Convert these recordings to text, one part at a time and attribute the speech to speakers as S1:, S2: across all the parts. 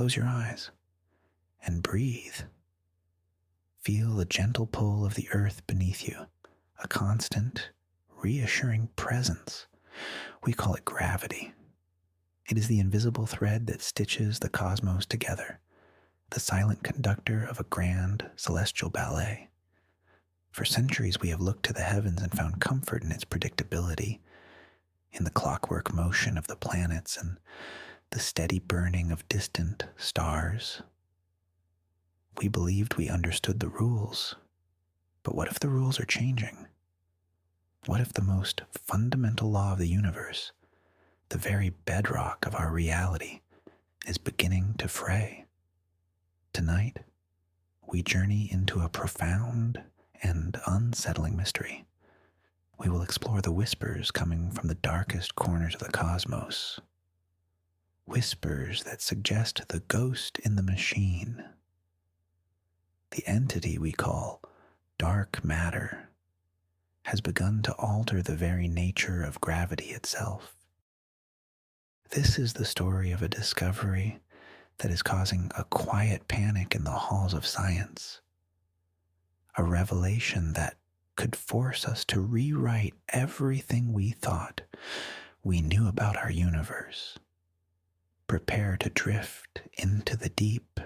S1: close your eyes and breathe. Feel the gentle pull of the earth beneath you, a constant, reassuring presence. We call it gravity. It is the invisible thread that stitches the cosmos together, the silent conductor of a grand celestial ballet. For centuries we have looked to the heavens and found comfort in its predictability, in the clockwork motion of the planets and the steady burning of distant stars. We believed we understood the rules, but what if the rules are changing? What if the most fundamental law of the universe, the very bedrock of our reality, is beginning to fray? Tonight, we journey into a profound and unsettling mystery. We will explore the whispers coming from the darkest corners of the cosmos. Whispers that suggest the ghost in the machine. The entity we call dark matter has begun to alter the very nature of gravity itself. This is the story of a discovery that is causing a quiet panic in the halls of science. A revelation that could force us to rewrite everything we thought we knew about our universe. Prepare to drift into the deep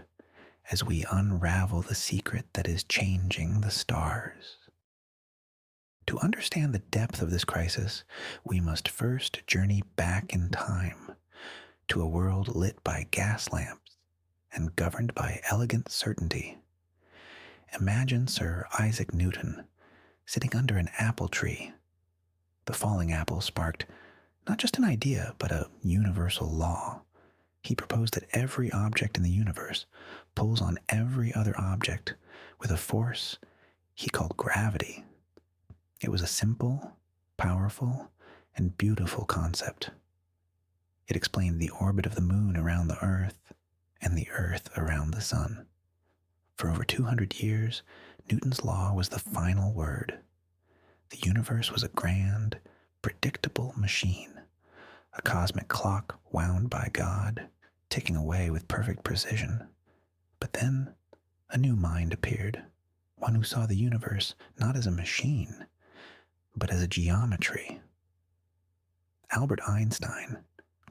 S1: as we unravel the secret that is changing the stars. To understand the depth of this crisis, we must first journey back in time to a world lit by gas lamps and governed by elegant certainty. Imagine Sir Isaac Newton sitting under an apple tree. The falling apple sparked not just an idea, but a universal law. He proposed that every object in the universe pulls on every other object with a force he called gravity. It was a simple, powerful, and beautiful concept. It explained the orbit of the moon around the Earth and the Earth around the sun. For over 200 years, Newton's law was the final word. The universe was a grand, predictable machine, a cosmic clock wound by God, ticking away with perfect precision. But then a new mind appeared, one who saw the universe not as a machine, but as a geometry. Albert Einstein,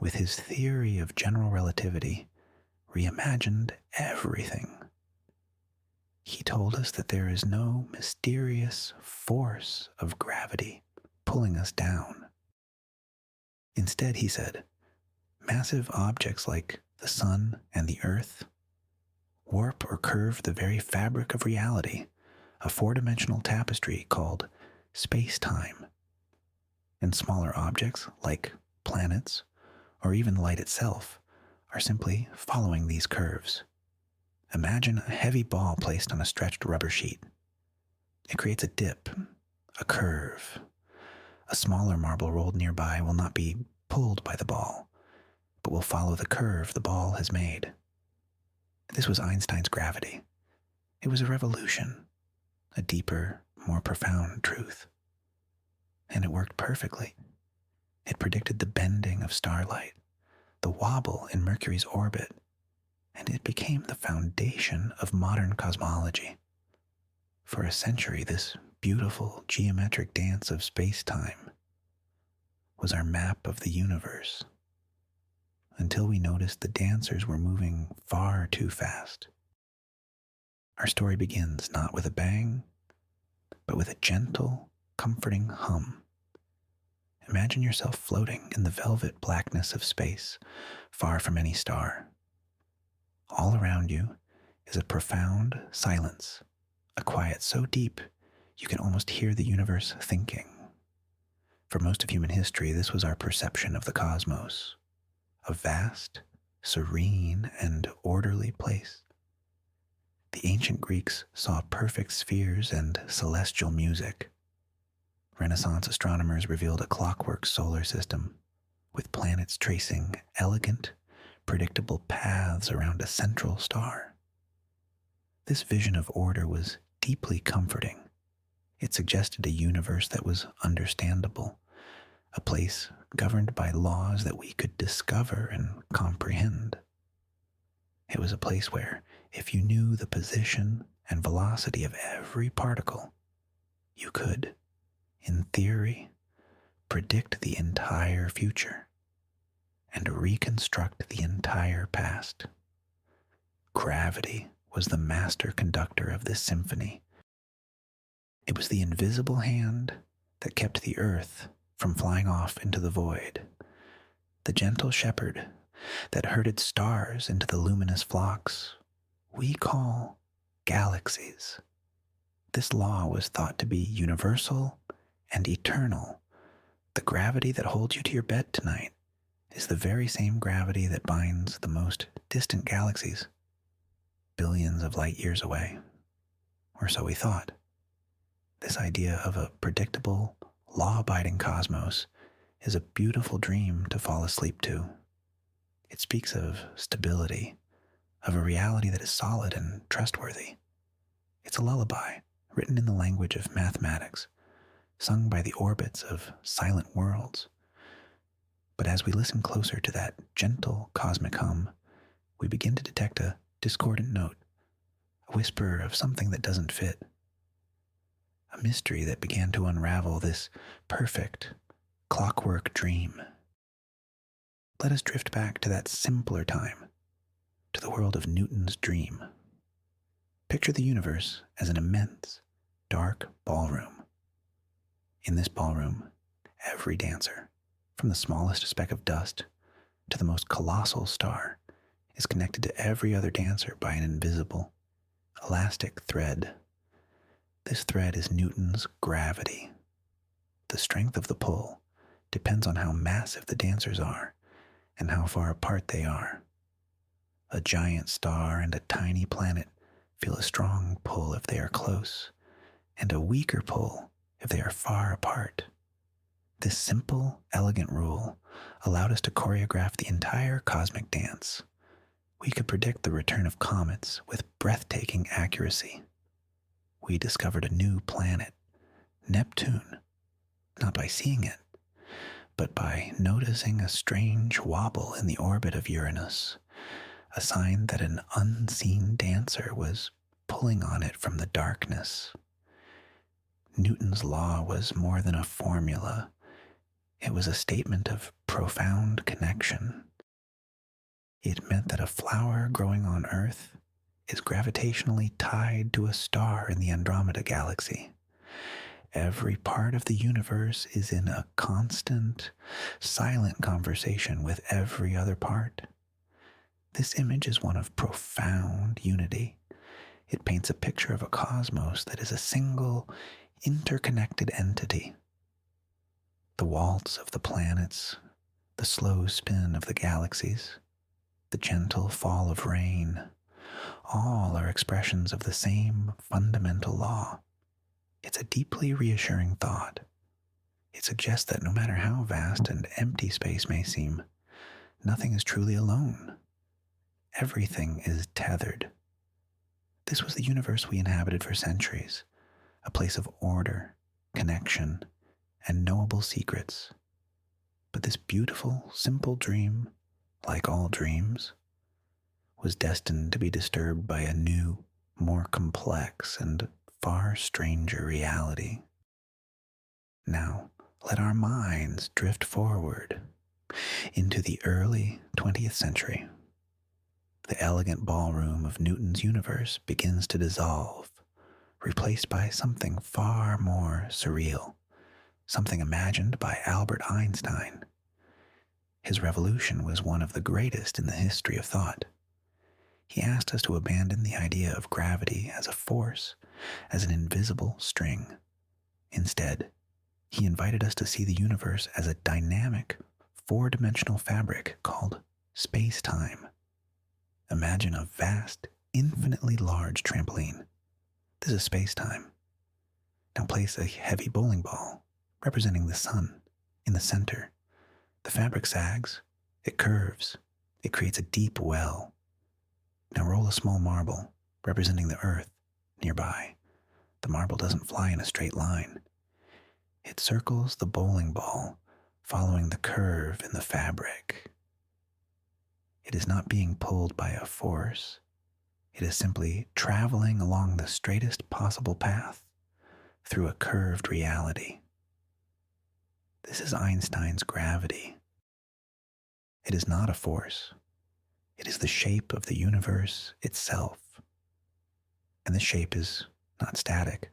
S1: with his theory of general relativity, reimagined everything. He told us that there is no mysterious force of gravity pulling us down. Instead, he said, massive objects like the sun and the earth warp or curve the very fabric of reality, a four-dimensional tapestry called space-time. And smaller objects like planets or even light itself are simply following these curves. Imagine a heavy ball placed on a stretched rubber sheet. It creates a dip, a curve. A smaller marble rolled nearby will not be pulled by the ball, but will follow the curve the ball has made. This was Einstein's gravity. It was a revolution, a deeper, more profound truth. And it worked perfectly. It predicted the bending of starlight, the wobble in Mercury's orbit, and it became the foundation of modern cosmology. For a century, this beautiful geometric dance of space-time was our map of the universe, until we noticed the dancers were moving far too fast. Our story begins not with a bang, but with a gentle, comforting hum. Imagine yourself floating in the velvet blackness of space, far from any star. All around you is a profound silence, a quiet so deep you can almost hear the universe thinking. For most of human history, this was our perception of the cosmos, a vast, serene, and orderly place. The ancient Greeks saw perfect spheres and celestial music. Renaissance astronomers revealed a clockwork solar system, with planets tracing elegant, predictable paths around a central star. This vision of order was deeply comforting. It suggested a universe that was understandable, a place governed by laws that we could discover and comprehend. It was a place where, if you knew the position and velocity of every particle, you could, in theory, predict the entire future and reconstruct the entire past. Gravity was the master conductor of this symphony. It was the invisible hand that kept the earth from flying off into the void, the gentle shepherd that herded stars into the luminous flocks we call galaxies. This law was thought to be universal and eternal. The gravity that holds you to your bed tonight is the very same gravity that binds the most distant galaxies, billions of light years away, or so we thought. This idea of a predictable, law-abiding cosmos is a beautiful dream to fall asleep to. It speaks of stability, of a reality that is solid and trustworthy. It's a lullaby written in the language of mathematics, sung by the orbits of silent worlds. But as we listen closer to that gentle cosmic hum, we begin to detect a discordant note, a whisper of something that doesn't fit, a mystery that began to unravel this perfect, clockwork dream. Let us drift back to that simpler time, to the world of Newton's dream. Picture the universe as an immense, dark ballroom. In this ballroom, every dancer, from the smallest speck of dust to the most colossal star, is connected to every other dancer by an invisible, elastic thread. This thread is Newton's gravity. The strength of the pull depends on how massive the dancers are and how far apart they are. A giant star and a tiny planet feel a strong pull if they are close, and a weaker pull if they are far apart. This simple, elegant rule allowed us to choreograph the entire cosmic dance. We could predict the return of comets with breathtaking accuracy. We discovered a new planet, Neptune, not by seeing it, but by noticing a strange wobble in the orbit of Uranus, a sign that an unseen dancer was pulling on it from the darkness. Newton's law was more than a formula. It was a statement of profound connection. It meant that a flower growing on Earth is gravitationally tied to a star in the Andromeda galaxy. Every part of the universe is in a constant, silent conversation with every other part. This image is one of profound unity. It paints a picture of a cosmos that is a single, interconnected entity. The waltz of the planets, the slow spin of the galaxies, the gentle fall of rain, all are expressions of the same fundamental law. It's a deeply reassuring thought. It suggests that no matter how vast and empty space may seem, nothing is truly alone. Everything is tethered. This was the universe we inhabited for centuries, a place of order, connection, and knowable secrets. But this beautiful, simple dream, like all dreams, was destined to be disturbed by a new, more complex and far stranger reality. Now, let our minds drift forward into the early 20th century. The elegant ballroom of Newton's universe begins to dissolve, replaced by something far more surreal, something imagined by Albert Einstein. His revolution was one of the greatest in the history of thought. He asked us to abandon the idea of gravity as a force, as an invisible string. Instead, he invited us to see the universe as a dynamic, four-dimensional fabric called space-time. Imagine a vast, infinitely large trampoline. This is space-time. Now place a heavy bowling ball, representing the sun, in the center. The fabric sags, it curves, it creates a deep well. Now roll a small marble, representing the earth, nearby. The marble doesn't fly in a straight line. It circles the bowling ball, following the curve in the fabric. It is not being pulled by a force. It is simply traveling along the straightest possible path through a curved reality. This is Einstein's gravity. It is not a force. It is the shape of the universe itself. And the shape is not static.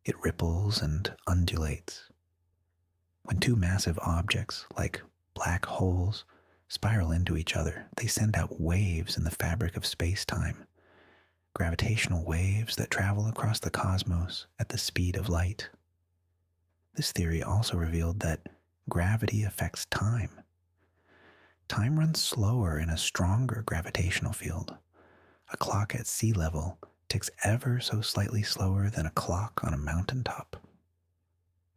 S1: It ripples and undulates. When two massive objects, like black holes, spiral into each other, they send out waves in the fabric of space-time, gravitational waves that travel across the cosmos at the speed of light. This theory also revealed that gravity affects time. Time runs slower in a stronger gravitational field. A clock at sea level ticks ever so slightly slower than a clock on a mountaintop.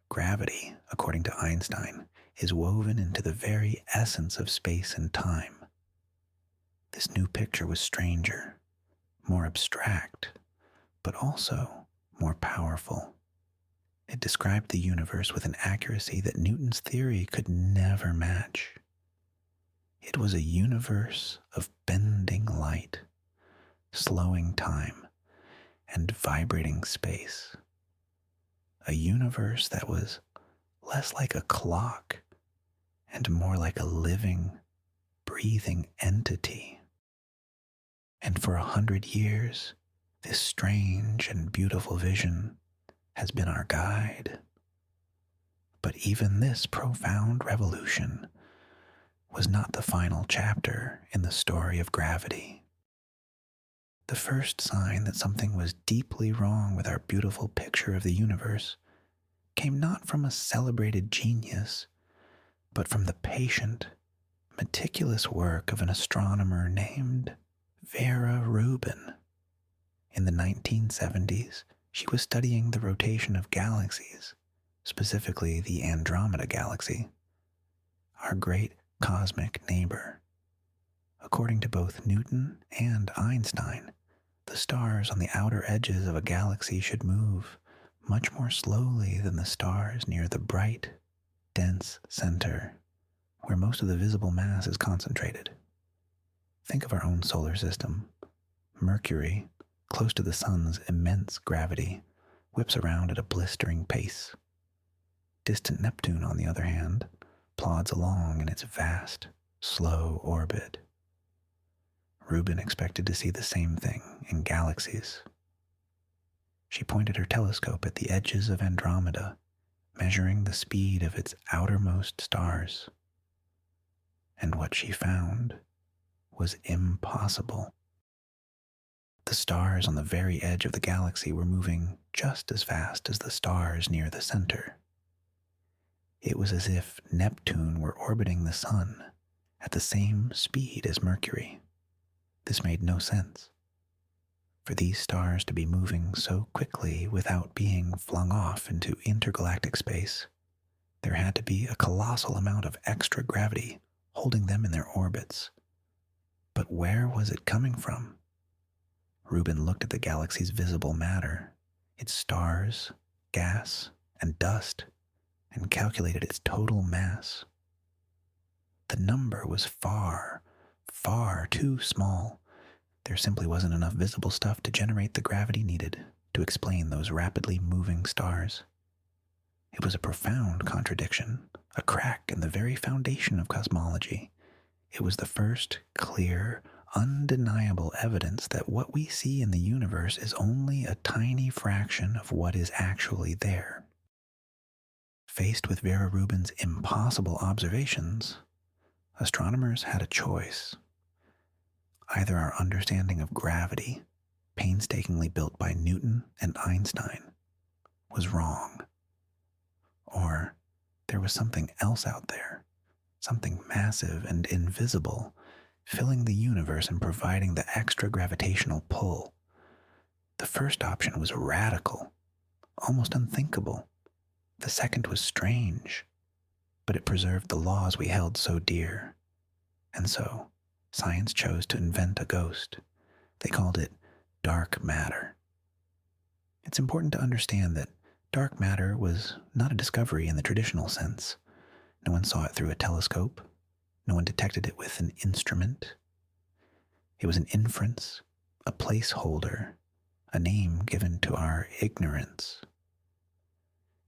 S1: Gravity, according to Einstein, is woven into the very essence of space and time. This new picture was stranger, more abstract, but also more powerful. It described the universe with an accuracy that Newton's theory could never match. It was a universe of bending light, slowing time, and vibrating space. A universe that was less like a clock and more like a living, breathing entity. And for 100 years, this strange and beautiful vision has been our guide. But even this profound revolution was not the final chapter in the story of gravity. The first sign that something was deeply wrong with our beautiful picture of the universe came not from a celebrated genius, but from the patient, meticulous work of an astronomer named Vera Rubin. In the 1970s, she was studying the rotation of galaxies, specifically the Andromeda Galaxy, our great cosmic neighbor. According to both Newton and Einstein, the stars on the outer edges of a galaxy should move much more slowly than the stars near the bright, dense center, where most of the visible mass is concentrated. Think of our own solar system. Mercury, close to the sun's immense gravity, whips around at a blistering pace. Distant Neptune, on the other hand, plods along in its vast, slow orbit. Rubin expected to see the same thing in galaxies. She pointed her telescope at the edges of Andromeda, measuring the speed of its outermost stars. And what she found was impossible. The stars on the very edge of the galaxy were moving just as fast as the stars near the center. It was as if Neptune were orbiting the sun at the same speed as Mercury. This made no sense. For these stars to be moving so quickly without being flung off into intergalactic space, there had to be a colossal amount of extra gravity holding them in their orbits. But where was it coming from? Rubin looked at the galaxy's visible matter, its stars, gas, and dust, and calculated its total mass. The number was far, far too small. There simply wasn't enough visible stuff to generate the gravity needed to explain those rapidly moving stars. It was a profound contradiction, a crack in the very foundation of cosmology. It was the first clear, undeniable evidence that what we see in the universe is only a tiny fraction of what is actually there. Faced with Vera Rubin's impossible observations, astronomers had a choice. Either our understanding of gravity, painstakingly built by Newton and Einstein, was wrong, or there was something else out there, something massive and invisible, filling the universe and providing the extra gravitational pull. The first option was radical, almost unthinkable. The second was strange, but it preserved the laws we held so dear. And so, science chose to invent a ghost. They called it dark matter. It's important to understand that dark matter was not a discovery in the traditional sense. No one saw it through a telescope. No one detected it with an instrument. It was an inference, a placeholder, a name given to our ignorance.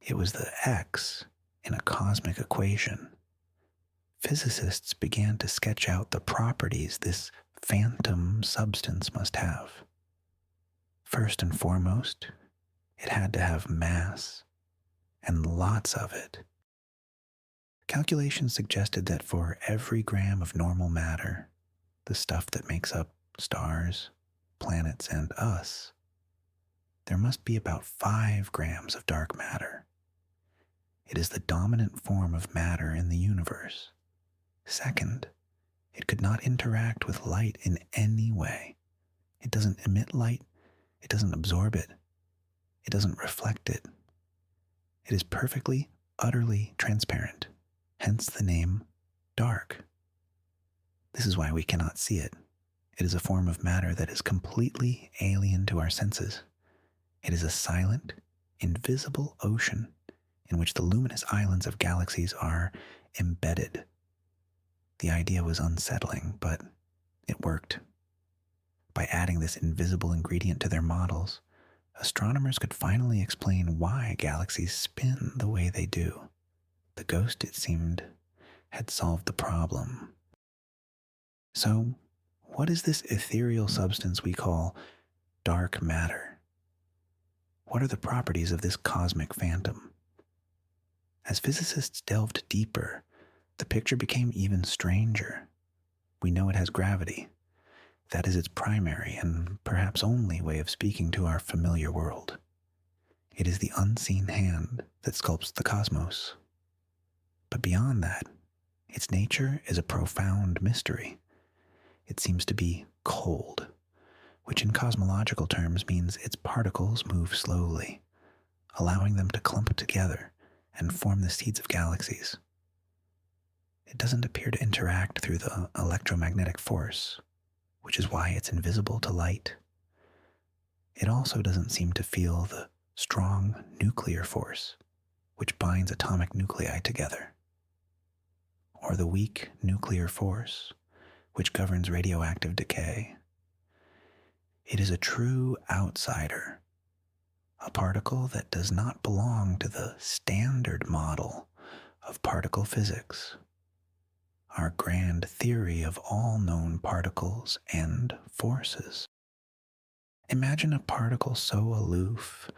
S1: It was the X in a cosmic equation. Physicists began to sketch out the properties this phantom substance must have. First and foremost, it had to have mass, and lots of it. Calculations suggested that for every gram of normal matter, the stuff that makes up stars, planets, and us, there must be about 5 grams of dark matter. It is the dominant form of matter in the universe. Second, it could not interact with light in any way. It doesn't emit light, it doesn't absorb it, it doesn't reflect it. It is perfectly, utterly transparent, hence the name dark. This is why we cannot see it. It is a form of matter that is completely alien to our senses. It is a silent, invisible ocean in which the luminous islands of galaxies are embedded. The idea was unsettling, but it worked. By adding this invisible ingredient to their models, astronomers could finally explain why galaxies spin the way they do. The ghost, it seemed, had solved the problem. So, what is this ethereal substance we call dark matter? What are the properties of this cosmic phantom? As physicists delved deeper, the picture became even stranger. We know it has gravity. That is its primary and perhaps only way of speaking to our familiar world. It is the unseen hand that sculpts the cosmos. But beyond that, its nature is a profound mystery. It seems to be cold, which in cosmological terms means its particles move slowly, allowing them to clump together and form the seeds of galaxies. It doesn't appear to interact through the electromagnetic force, which is why it's invisible to light. It also doesn't seem to feel the strong nuclear force, which binds atomic nuclei together, or the weak nuclear force, which governs radioactive decay. It is a true outsider, a particle that does not belong to the standard model of particle physics, our grand theory of all known particles and forces. Imagine a particle so aloof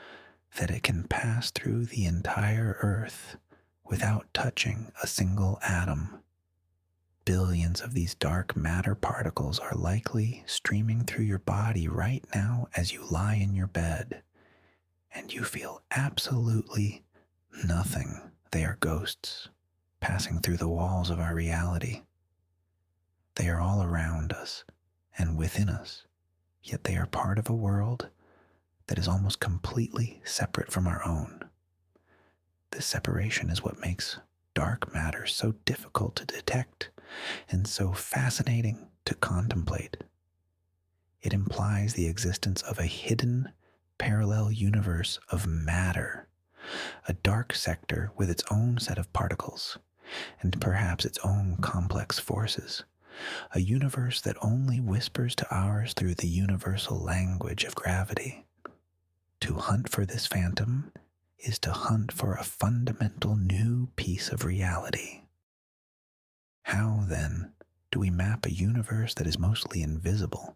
S1: that it can pass through the entire Earth without touching a single atom. Billions of these dark matter particles are likely streaming through your body right now as you lie in your bed, and you feel absolutely nothing. They are ghosts passing through the walls of our reality. They are all around us and within us, yet they are part of a world that is almost completely separate from our own. This separation is what makes dark matter so difficult to detect and so fascinating to contemplate. It implies the existence of a hidden, parallel universe of matter, a dark sector with its own set of particles, and perhaps its own complex forces, a universe that only whispers to ours through the universal language of gravity. To hunt for this phantom is to hunt for a fundamental new piece of reality. How, then, do we map a universe that is mostly invisible?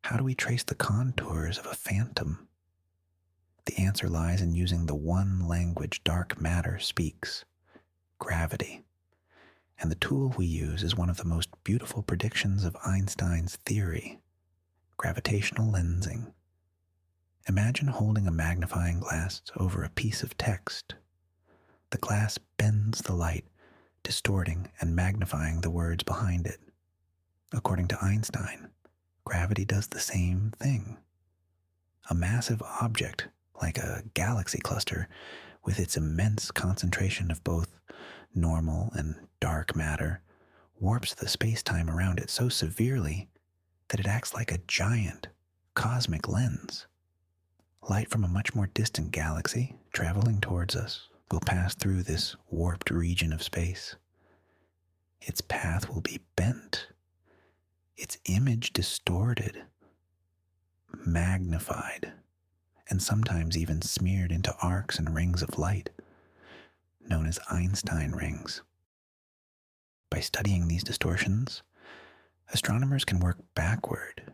S1: How do we trace the contours of a phantom? The answer lies in using the one language dark matter speaks, gravity. And the tool we use is one of the most beautiful predictions of Einstein's theory, gravitational lensing. Imagine holding a magnifying glass over a piece of text. The glass bends the light, distorting and magnifying the words behind it. According to Einstein, gravity does the same thing. A massive object, like a galaxy cluster, with its immense concentration of both normal and dark matter, warps the space-time around it so severely that it acts like a giant cosmic lens. Light from a much more distant galaxy, traveling towards us, will pass through this warped region of space. its path will be bent, its image distorted, magnified, and sometimes even smeared into arcs and rings of light, known as Einstein rings. By studying these distortions, astronomers can work backward.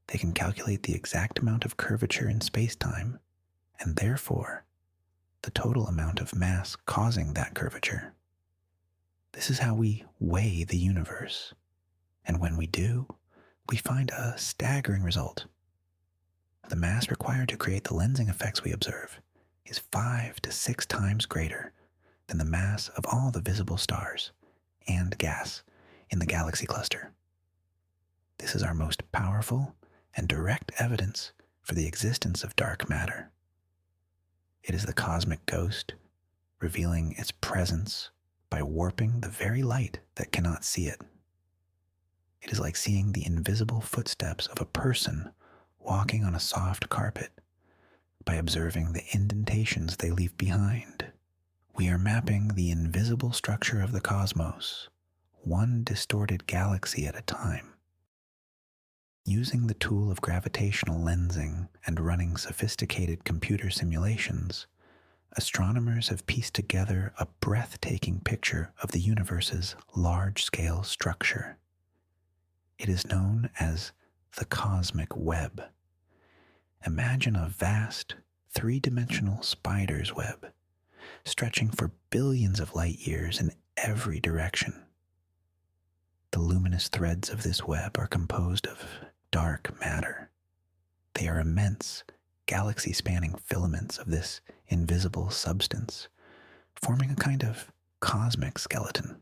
S1: They can calculate the exact amount of curvature in space-time, and therefore, the total amount of mass causing that curvature. This is how we weigh the universe, and when we do, we find a staggering result. The mass required to create the lensing effects we observe is 5 to 6 times greater than the mass of all the visible stars and gas in the galaxy cluster. This is our most powerful and direct evidence for the existence of dark matter. It is the cosmic ghost revealing its presence by warping the very light that cannot see it. It is like seeing the invisible footsteps of a person walking on a soft carpet by observing the indentations they leave behind. We are mapping the invisible structure of the cosmos, one distorted galaxy at a time. Using the tool of gravitational lensing and running sophisticated computer simulations, astronomers have pieced together a breathtaking picture of the universe's large-scale structure. It is known as the cosmic web. Imagine a vast, three-dimensional spider's web, stretching for billions of light years in every direction. The luminous threads of this web are composed of dark matter. They are immense, galaxy-spanning filaments of this invisible substance, forming a kind of cosmic skeleton.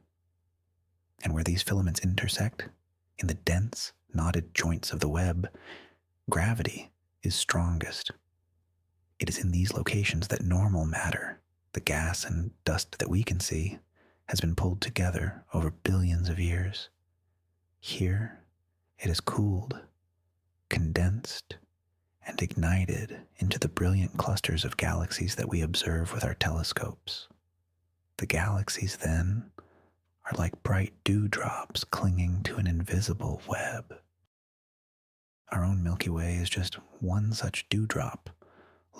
S1: And where these filaments intersect, in the dense, knotted joints of the web, gravity is strongest. It is in these locations that normal matter, the gas and dust that we can see, has been pulled together over billions of years. Here, it is cooled, condensed, and ignited into the brilliant clusters of galaxies that we observe with our telescopes. The galaxies, then, are like bright dewdrops clinging to an invisible web. Our own Milky Way is just one such dewdrop,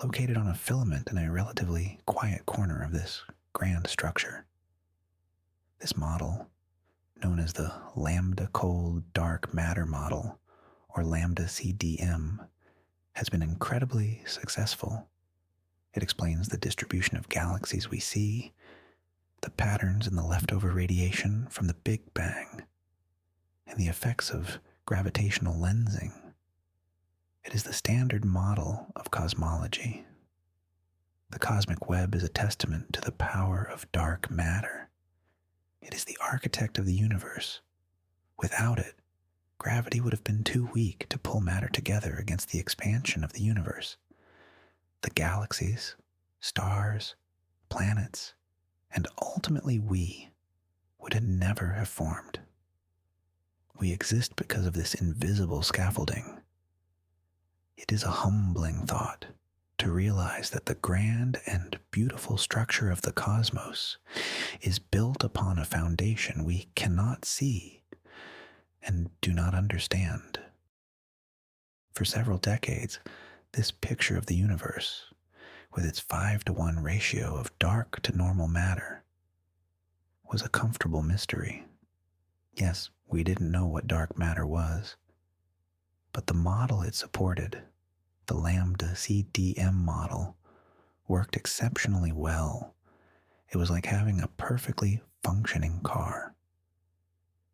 S1: located on a filament in a relatively quiet corner of this grand structure. This model, known as the lambda cold dark matter model, or lambda CDM, has been incredibly successful. It explains the distribution of galaxies we see, the patterns in the leftover radiation from the Big Bang, and the effects of gravitational lensing. It is the standard model of cosmology. The cosmic web is a testament to the power of dark matter. It is the architect of the universe. Without it, gravity would have been too weak to pull matter together against the expansion of the universe. The galaxies, stars, planets, and ultimately we would never have formed. We exist because of this invisible scaffolding. It is a humbling thought to realize that the grand and beautiful structure of the cosmos is built upon a foundation we cannot see and do not understand. For several decades, this picture of the universe, with its 5-to-1 ratio of dark to normal matter, was a comfortable mystery. Yes, we didn't know what dark matter was, but the model it supported, the lambda CDM model, worked exceptionally well. It was like having a perfectly functioning car,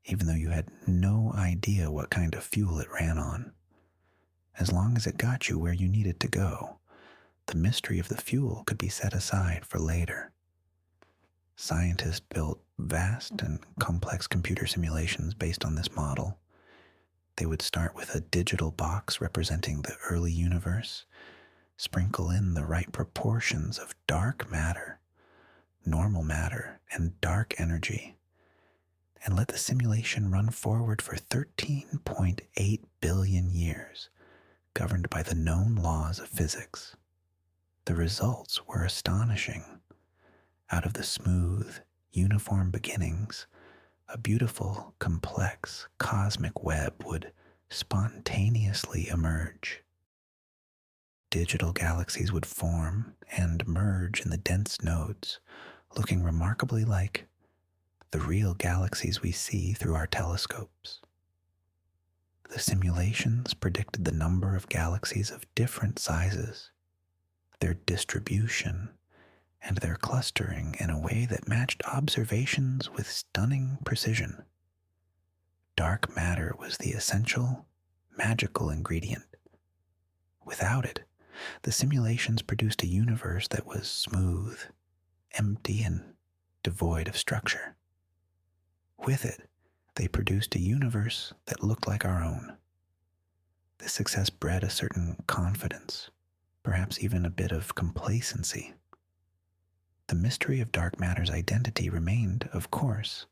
S1: even though you had no idea what kind of fuel it ran on. As long as it got you where you needed to go, the mystery of the fuel could be set aside for later. Scientists built vast and complex computer simulations based on this model. They would start with a digital box representing the early universe, sprinkle in the right proportions of dark matter, normal matter, and dark energy, and let the simulation run forward for 13.8 billion years, governed by the known laws of physics. The results were astonishing. Out of the smooth, uniform beginnings a beautiful, complex, cosmic web would spontaneously emerge. Digital galaxies would form and merge in the dense nodes, looking remarkably like the real galaxies we see through our telescopes. The simulations predicted the number of galaxies of different sizes, their distribution, and their clustering in a way that matched observations with stunning precision. Dark matter was the essential, magical ingredient. Without it, the simulations produced a universe that was smooth, empty, and devoid of structure. With it, they produced a universe that looked like our own. This success bred a certain confidence, perhaps even a bit of complacency. The mystery of dark matter's identity remained, of course,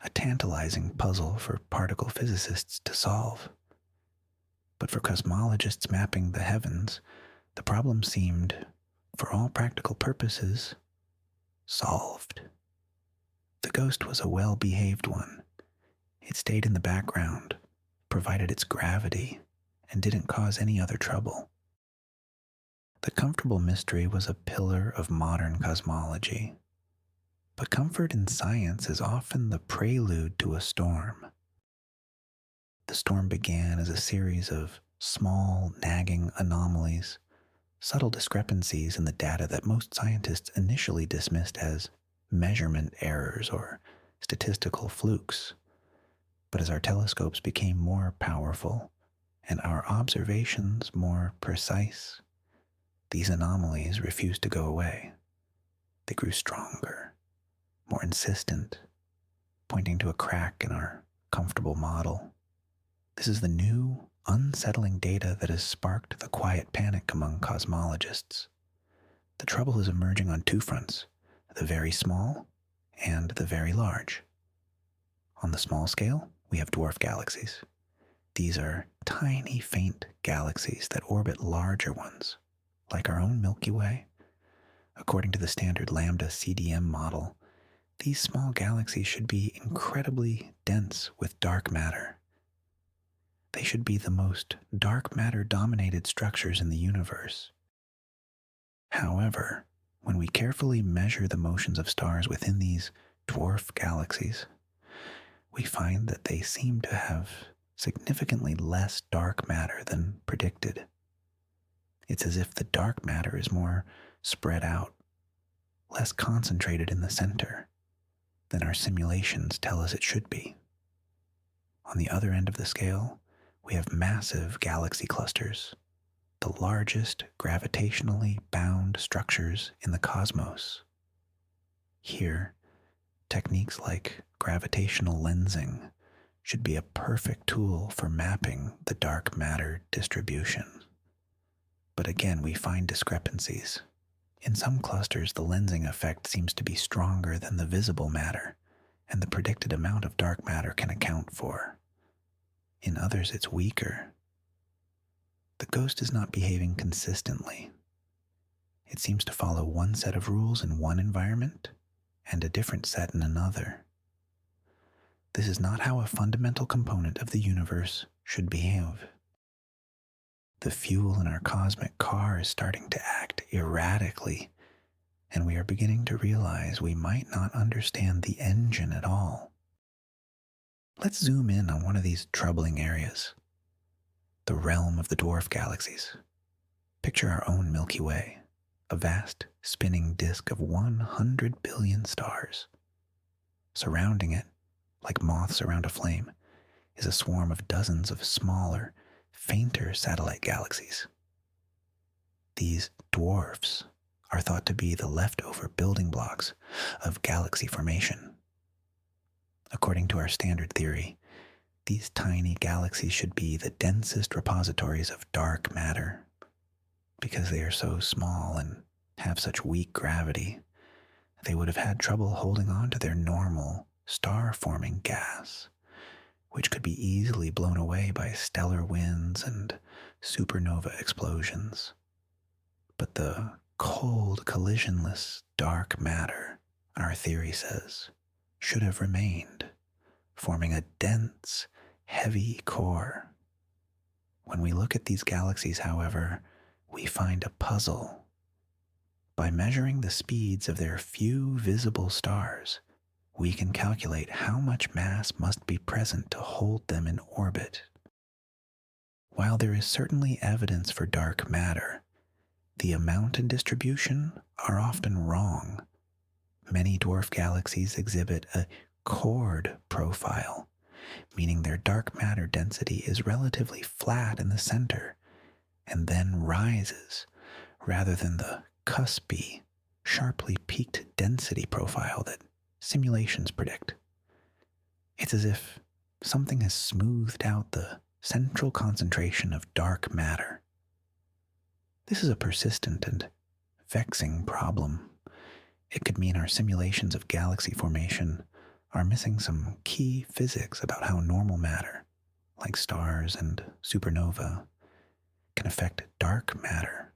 S1: a tantalizing puzzle for particle physicists to solve. But for cosmologists mapping the heavens, the problem seemed, for all practical purposes, solved. The ghost was a well-behaved one. It stayed in the background, provided its gravity, and didn't cause any other trouble. The comfortable mystery was a pillar of modern cosmology. But comfort in science is often the prelude to a storm. The storm began as a series of small, nagging anomalies, subtle discrepancies in the data that most scientists initially dismissed as measurement errors or statistical flukes. But as our telescopes became more powerful and our observations more precise, these anomalies refused to go away. They grew stronger, more insistent, pointing to a crack in our comfortable model. This is the new, unsettling data that has sparked the quiet panic among cosmologists. The trouble is emerging on two fronts, the very small and the very large. On the small scale, we have dwarf galaxies. These are tiny, faint galaxies that orbit larger ones, like our own Milky Way. According to the standard lambda CDM model, these small galaxies should be incredibly dense with dark matter. They should be the most dark matter-dominated structures in the universe. However, when we carefully measure the motions of stars within these dwarf galaxies, we find that they seem to have significantly less dark matter than predicted. It's as if the dark matter is more spread out, less concentrated in the center than our simulations tell us it should be. On the other end of the scale, we have massive galaxy clusters, the largest gravitationally bound structures in the cosmos. Here, techniques like gravitational lensing should be a perfect tool for mapping the dark matter distribution. But again, we find discrepancies. In some clusters, the lensing effect seems to be stronger than the visible matter, and the predicted amount of dark matter can account for. In others, it's weaker. The ghost is not behaving consistently. It seems to follow one set of rules in one environment and a different set in another. This is not how a fundamental component of the universe should behave. The fuel in our cosmic car is starting to act erratically, and we are beginning to realize we might not understand the engine at all. Let's zoom in on one of these troubling areas, the realm of the dwarf galaxies. Picture our own Milky Way, a vast spinning disk of 100 billion stars. Surrounding it, like moths around a flame, is a swarm of dozens of smaller, fainter satellite galaxies. These dwarfs are thought to be the leftover building blocks of galaxy formation. According to our standard theory, these tiny galaxies should be the densest repositories of dark matter. Because they are so small and have such weak gravity, they would have had trouble holding on to their normal star-forming gas, which could be easily blown away by stellar winds and supernova explosions. But the cold, collisionless dark matter, our theory says, should have remained, forming a dense, heavy core. When we look at these galaxies, however, we find a puzzle. By measuring the speeds of their few visible stars, we can calculate how much mass must be present to hold them in orbit. While there is certainly evidence for dark matter, the amount and distribution are often wrong. Many dwarf galaxies exhibit a chord profile, meaning their dark matter density is relatively flat in the center and then rises, rather than the cuspy, sharply peaked density profile that simulations predict. It's as if something has smoothed out the central concentration of dark matter. This is a persistent and vexing problem. It could mean our simulations of galaxy formation are missing some key physics about how normal matter, like stars and supernova, can affect dark matter.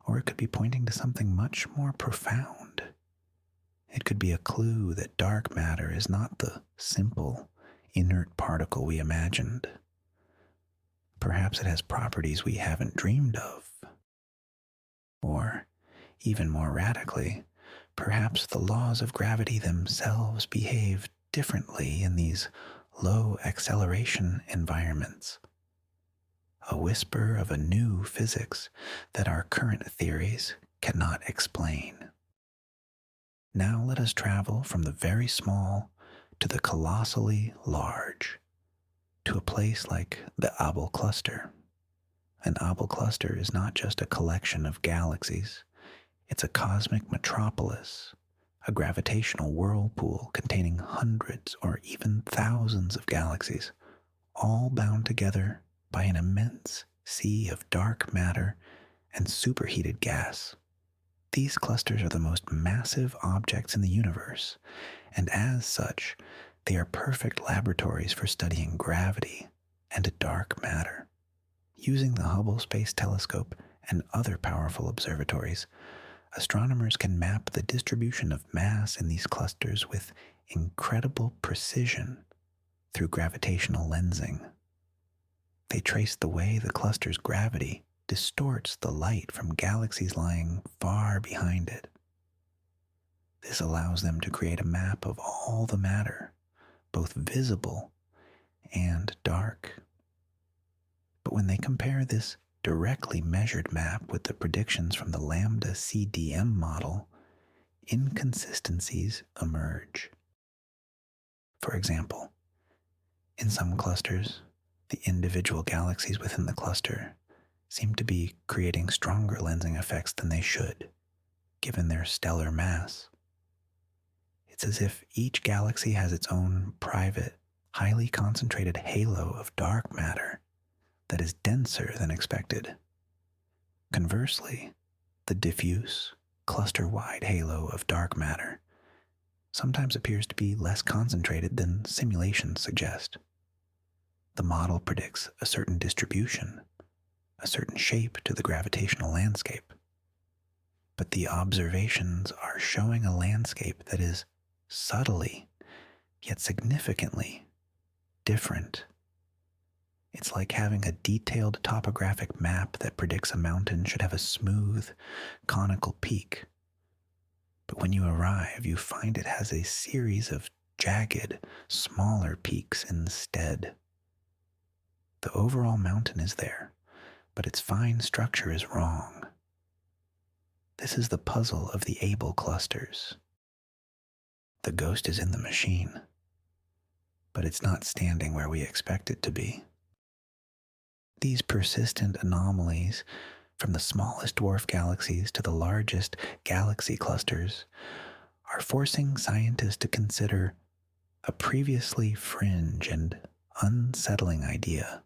S1: Or it could be pointing to something much more profound. It could be a clue that dark matter is not the simple, inert particle we imagined. Perhaps it has properties we haven't dreamed of. Or, even more radically, perhaps the laws of gravity themselves behave differently in these low acceleration environments. A whisper of a new physics that our current theories cannot explain. Now let us travel from the very small to the colossally large, to a place like the Abel cluster. An Abel cluster is not just a collection of galaxies. It's a cosmic metropolis, a gravitational whirlpool containing hundreds or even thousands of galaxies, all bound together by an immense sea of dark matter and superheated gas. These clusters are the most massive objects in the universe, and as such, they are perfect laboratories for studying gravity and dark matter. Using the Hubble Space Telescope and other powerful observatories, astronomers can map the distribution of mass in these clusters with incredible precision through gravitational lensing. They trace the way the cluster's gravity distorts the light from galaxies lying far behind it. This allows them to create a map of all the matter, both visible and dark. But when they compare this directly measured map with the predictions from the Lambda CDM model, inconsistencies emerge. For example, in some clusters, the individual galaxies within the cluster seem to be creating stronger lensing effects than they should, given their stellar mass. It's as if each galaxy has its own private, highly concentrated halo of dark matter that is denser than expected. Conversely, the diffuse, cluster-wide halo of dark matter sometimes appears to be less concentrated than simulations suggest. The model predicts a certain distribution, a certain shape to the gravitational landscape. But the observations are showing a landscape that is subtly, yet significantly, different. It's like having a detailed topographic map that predicts a mountain should have a smooth, conical peak. But when you arrive, you find it has a series of jagged, smaller peaks instead. The overall mountain is there, but its fine structure is wrong. This is the puzzle of the Abel clusters. The ghost is in the machine, but it's not standing where we expect it to be. These persistent anomalies, from the smallest dwarf galaxies to the largest galaxy clusters, are forcing scientists to consider a previously fringe and unsettling idea.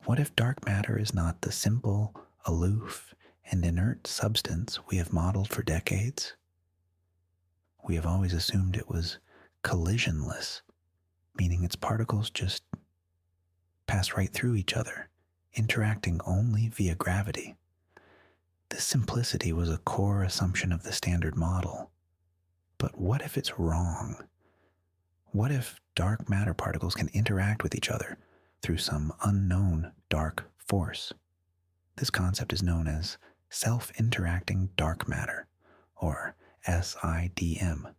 S1: What if dark matter is not the simple, aloof, and inert substance we have modeled for decades? We have always assumed it was collisionless, meaning its particles just pass right through each other, interacting only via gravity. This simplicity was a core assumption of the standard model. But what if it's wrong? What if dark matter particles can interact with each other through some unknown dark force? This concept is known as self-interacting dark matter, or SIDM.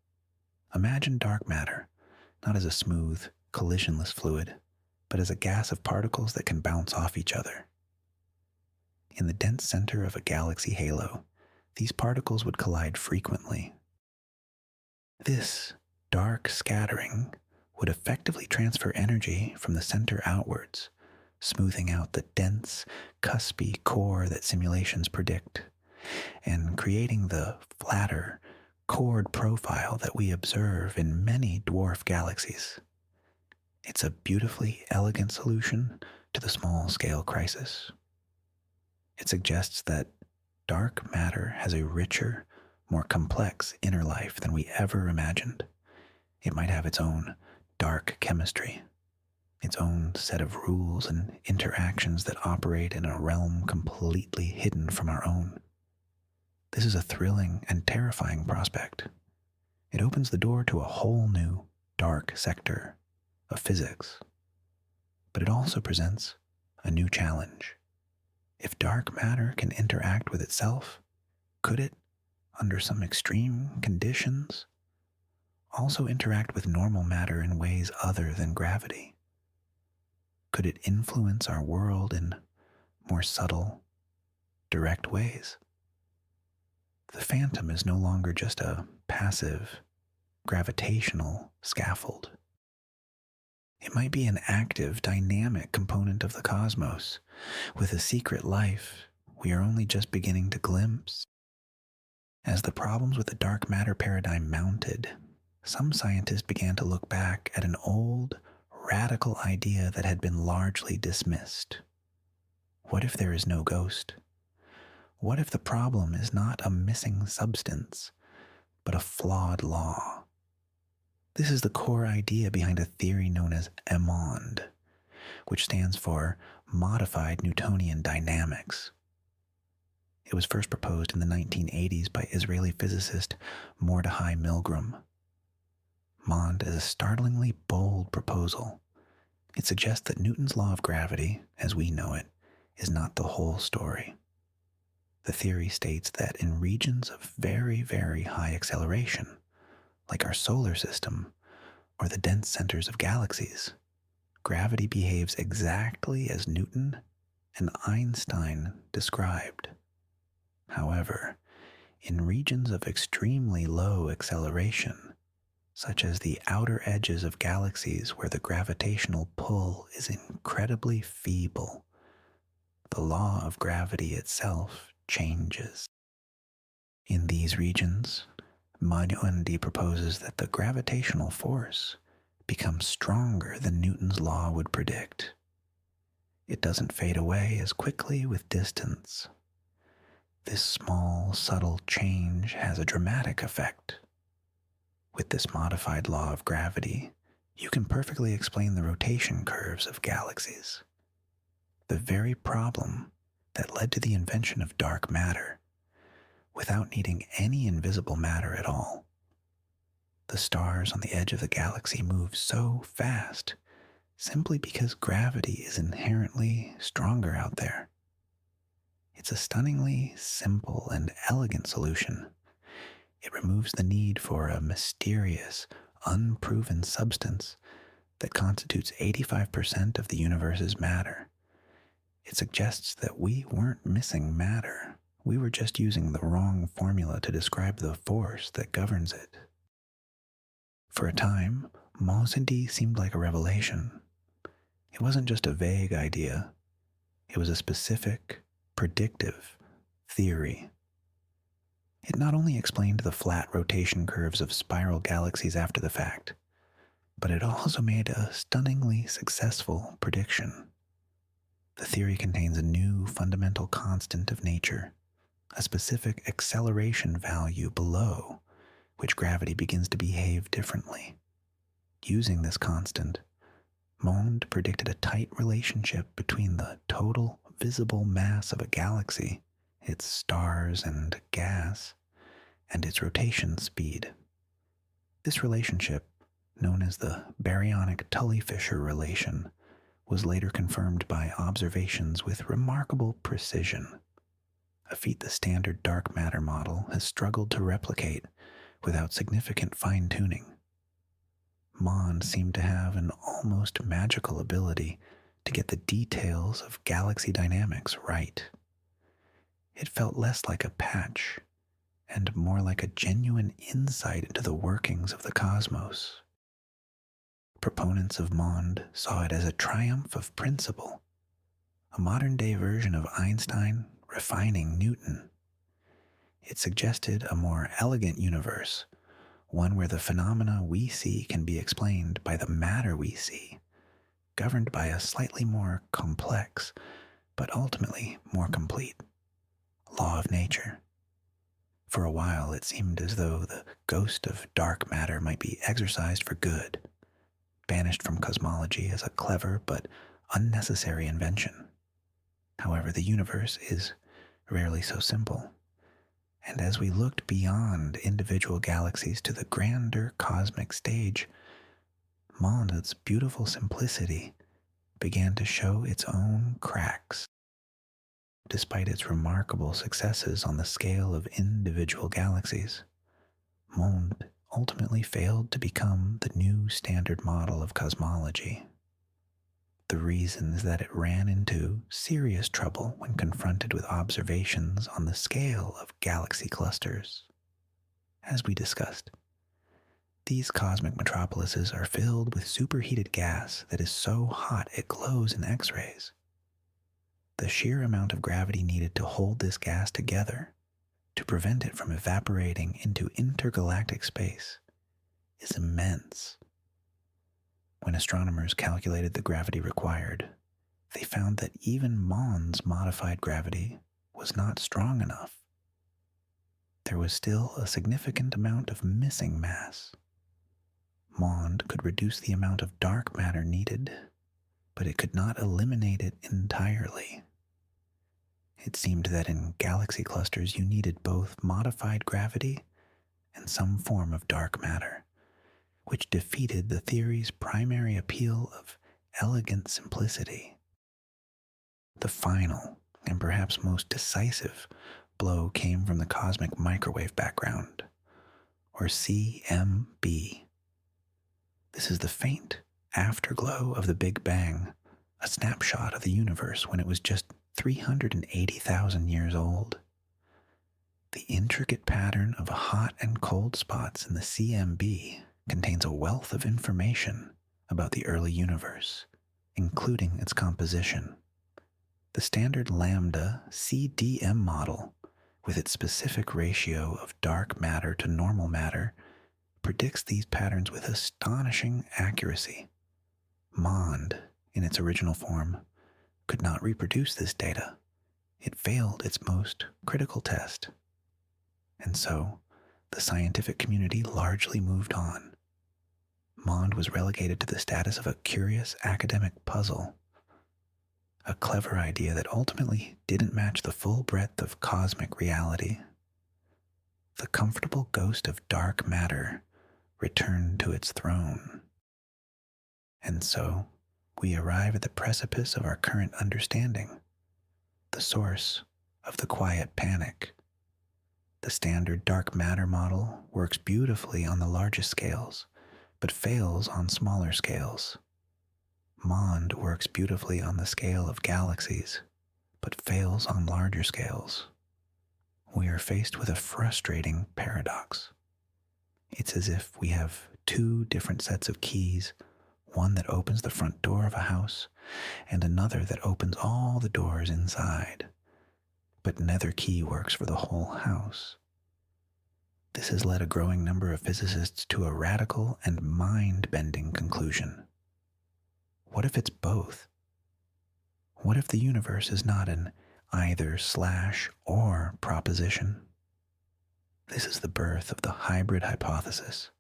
S1: Imagine dark matter not as a smooth, collisionless fluid, but as a gas of particles that can bounce off each other. In the dense center of a galaxy halo, these particles would collide frequently. This dark scattering would effectively transfer energy from the center outwards, smoothing out the dense, cuspy core that simulations predict, and creating the flatter, chord profile that we observe in many dwarf galaxies. It's a beautifully elegant solution to the small-scale crisis. It suggests that dark matter has a richer, more complex inner life than we ever imagined. It might have its own dark chemistry, its own set of rules and interactions that operate in a realm completely hidden from our own. This is a thrilling and terrifying prospect. It opens the door to a whole new dark sector of physics. But it also presents a new challenge. If dark matter can interact with itself, could it, under some extreme conditions, also interact with normal matter in ways other than gravity? Could it influence our world in more subtle, direct ways? The phantom is no longer just a passive, gravitational scaffold. It might be an active, dynamic component of the cosmos, with a secret life we are only just beginning to glimpse. As the problems with the dark matter paradigm mounted, some scientists began to look back at an old, radical idea that had been largely dismissed. What if there is no ghost? What if the problem is not a missing substance, but a flawed law? This is the core idea behind a theory known as monde, which stands for modified Newtonian dynamics. It was first proposed in the 1980s by Israeli physicist Mordechai Milgram. Monde is a startlingly bold proposal. It suggests that Newton's law of gravity, as we know it, is not the whole story. The theory states that in regions of very, very high acceleration, like our solar system or the dense centers of galaxies, gravity behaves exactly as Newton and Einstein described. However, in regions of extremely low acceleration, such as the outer edges of galaxies where the gravitational pull is incredibly feeble, the law of gravity itself changes. In these regions, Monde proposes that the gravitational force becomes stronger than Newton's law would predict. It doesn't fade away as quickly with distance. This small, subtle change has a dramatic effect. With this modified law of gravity, you can perfectly explain the rotation curves of galaxies. The very problem that led to the invention of dark matter, without needing any invisible matter at all. The stars on the edge of the galaxy move so fast simply because gravity is inherently stronger out there. It's a stunningly simple and elegant solution. It removes the need for a mysterious, unproven substance that constitutes 85% of the universe's matter. It suggests that we weren't missing matter. We were just using the wrong formula to describe the force that governs it. For a time, Monde seemed like a revelation. It wasn't just a vague idea. It was a specific, predictive theory. It not only explained the flat rotation curves of spiral galaxies after the fact, but it also made a stunningly successful prediction. The theory contains a new fundamental constant of nature, a specific acceleration value below which gravity begins to behave differently. Using this constant, Monde predicted a tight relationship between the total visible mass of a galaxy, its stars and gas, and its rotation speed. This relationship known as the baryonic-Tully-Fisher relation, was later confirmed by observations with remarkable precision, a feat the standard dark matter model has struggled to replicate without significant fine-tuning. Mond seemed to have an almost magical ability to get the details of galaxy dynamics right. It felt less like a patch and more like a genuine insight into the workings of the cosmos. Proponents of Mond saw it as a triumph of principle, a modern-day version of Einstein refining Newton. It suggested a more elegant universe, one where the phenomena we see can be explained by the matter we see, governed by a slightly more complex, but ultimately more complete, law of nature. For a while, it seemed as though the ghost of dark matter might be exorcised for good, banished from cosmology as a clever but unnecessary invention. However, the universe is rarely so simple, and as we looked beyond individual galaxies to the grander cosmic stage, Mond's beautiful simplicity began to show its own cracks. Despite its remarkable successes on the scale of individual galaxies, Mond ultimately failed to become the new standard model of cosmology. The reason is that it ran into serious trouble when confronted with observations on the scale of galaxy clusters. As we discussed, these cosmic metropolises are filled with superheated gas that is so hot it glows in X-rays. The sheer amount of gravity needed to hold this gas together, to prevent it from evaporating into intergalactic space, is immense. When astronomers calculated the gravity required, they found that even Mond's modified gravity was not strong enough. There was still a significant amount of missing mass. Mond could reduce the amount of dark matter needed, but it could not eliminate it entirely. It seemed that in galaxy clusters you needed both modified gravity and some form of dark matter, which defeated the theory's primary appeal of elegant simplicity. The final, and perhaps most decisive, blow came from the cosmic microwave background, or CMB. This is the faint afterglow of the Big Bang, a snapshot of the universe when it was just 380,000 years old. The intricate pattern of hot and cold spots in the CMB contains a wealth of information about the early universe, including its composition. The standard lambda CDM model, with its specific ratio of dark matter to normal matter, predicts these patterns with astonishing accuracy. Mond, in its original form, could not reproduce this data. It failed its most critical test. And so, the scientific community largely moved on. Mond was relegated to the status of a curious academic puzzle, a clever idea that ultimately didn't match the full breadth of cosmic reality. The comfortable ghost of dark matter returned to its throne. And so, we arrive at the precipice of our current understanding, the source of the quiet panic. The standard dark matter model works beautifully on the largest scales, but fails on smaller scales. Mond works beautifully on the scale of galaxies, but fails on larger scales. We are faced with a frustrating paradox. It's as if we have two different sets of keys, one that opens the front door of a house, and another that opens all the doors inside. But neither key works for the whole house. This has led a growing number of physicists to a radical and mind-bending conclusion. What if it's both? What if the universe is not an either/or proposition? This is the birth of the hybrid hypothesis,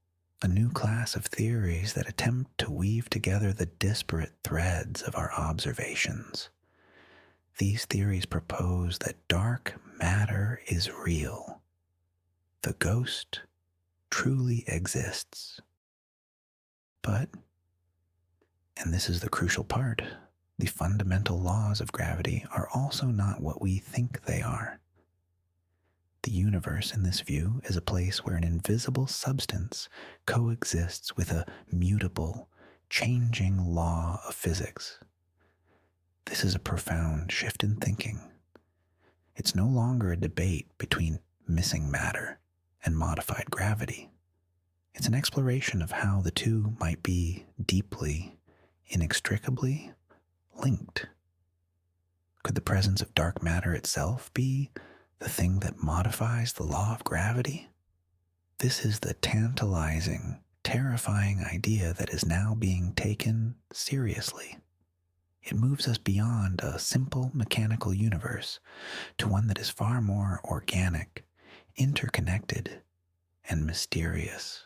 S1: a new class of theories that attempt to weave together the disparate threads of our observations. These theories propose that dark matter is real. The ghost truly exists. But, and this is the crucial part, the fundamental laws of gravity are also not what we think they are. The universe in this view is a place where an invisible substance coexists with a mutable, changing law of physics. This is a profound shift in thinking. It's no longer a debate between missing matter and modified gravity. It's an exploration of how the two might be deeply, inextricably linked. Could the presence of dark matter itself be the thing that modifies the law of gravity? This is the tantalizing, terrifying idea that is now being taken seriously. It moves us beyond a simple mechanical universe to one that is far more organic, interconnected, and mysterious.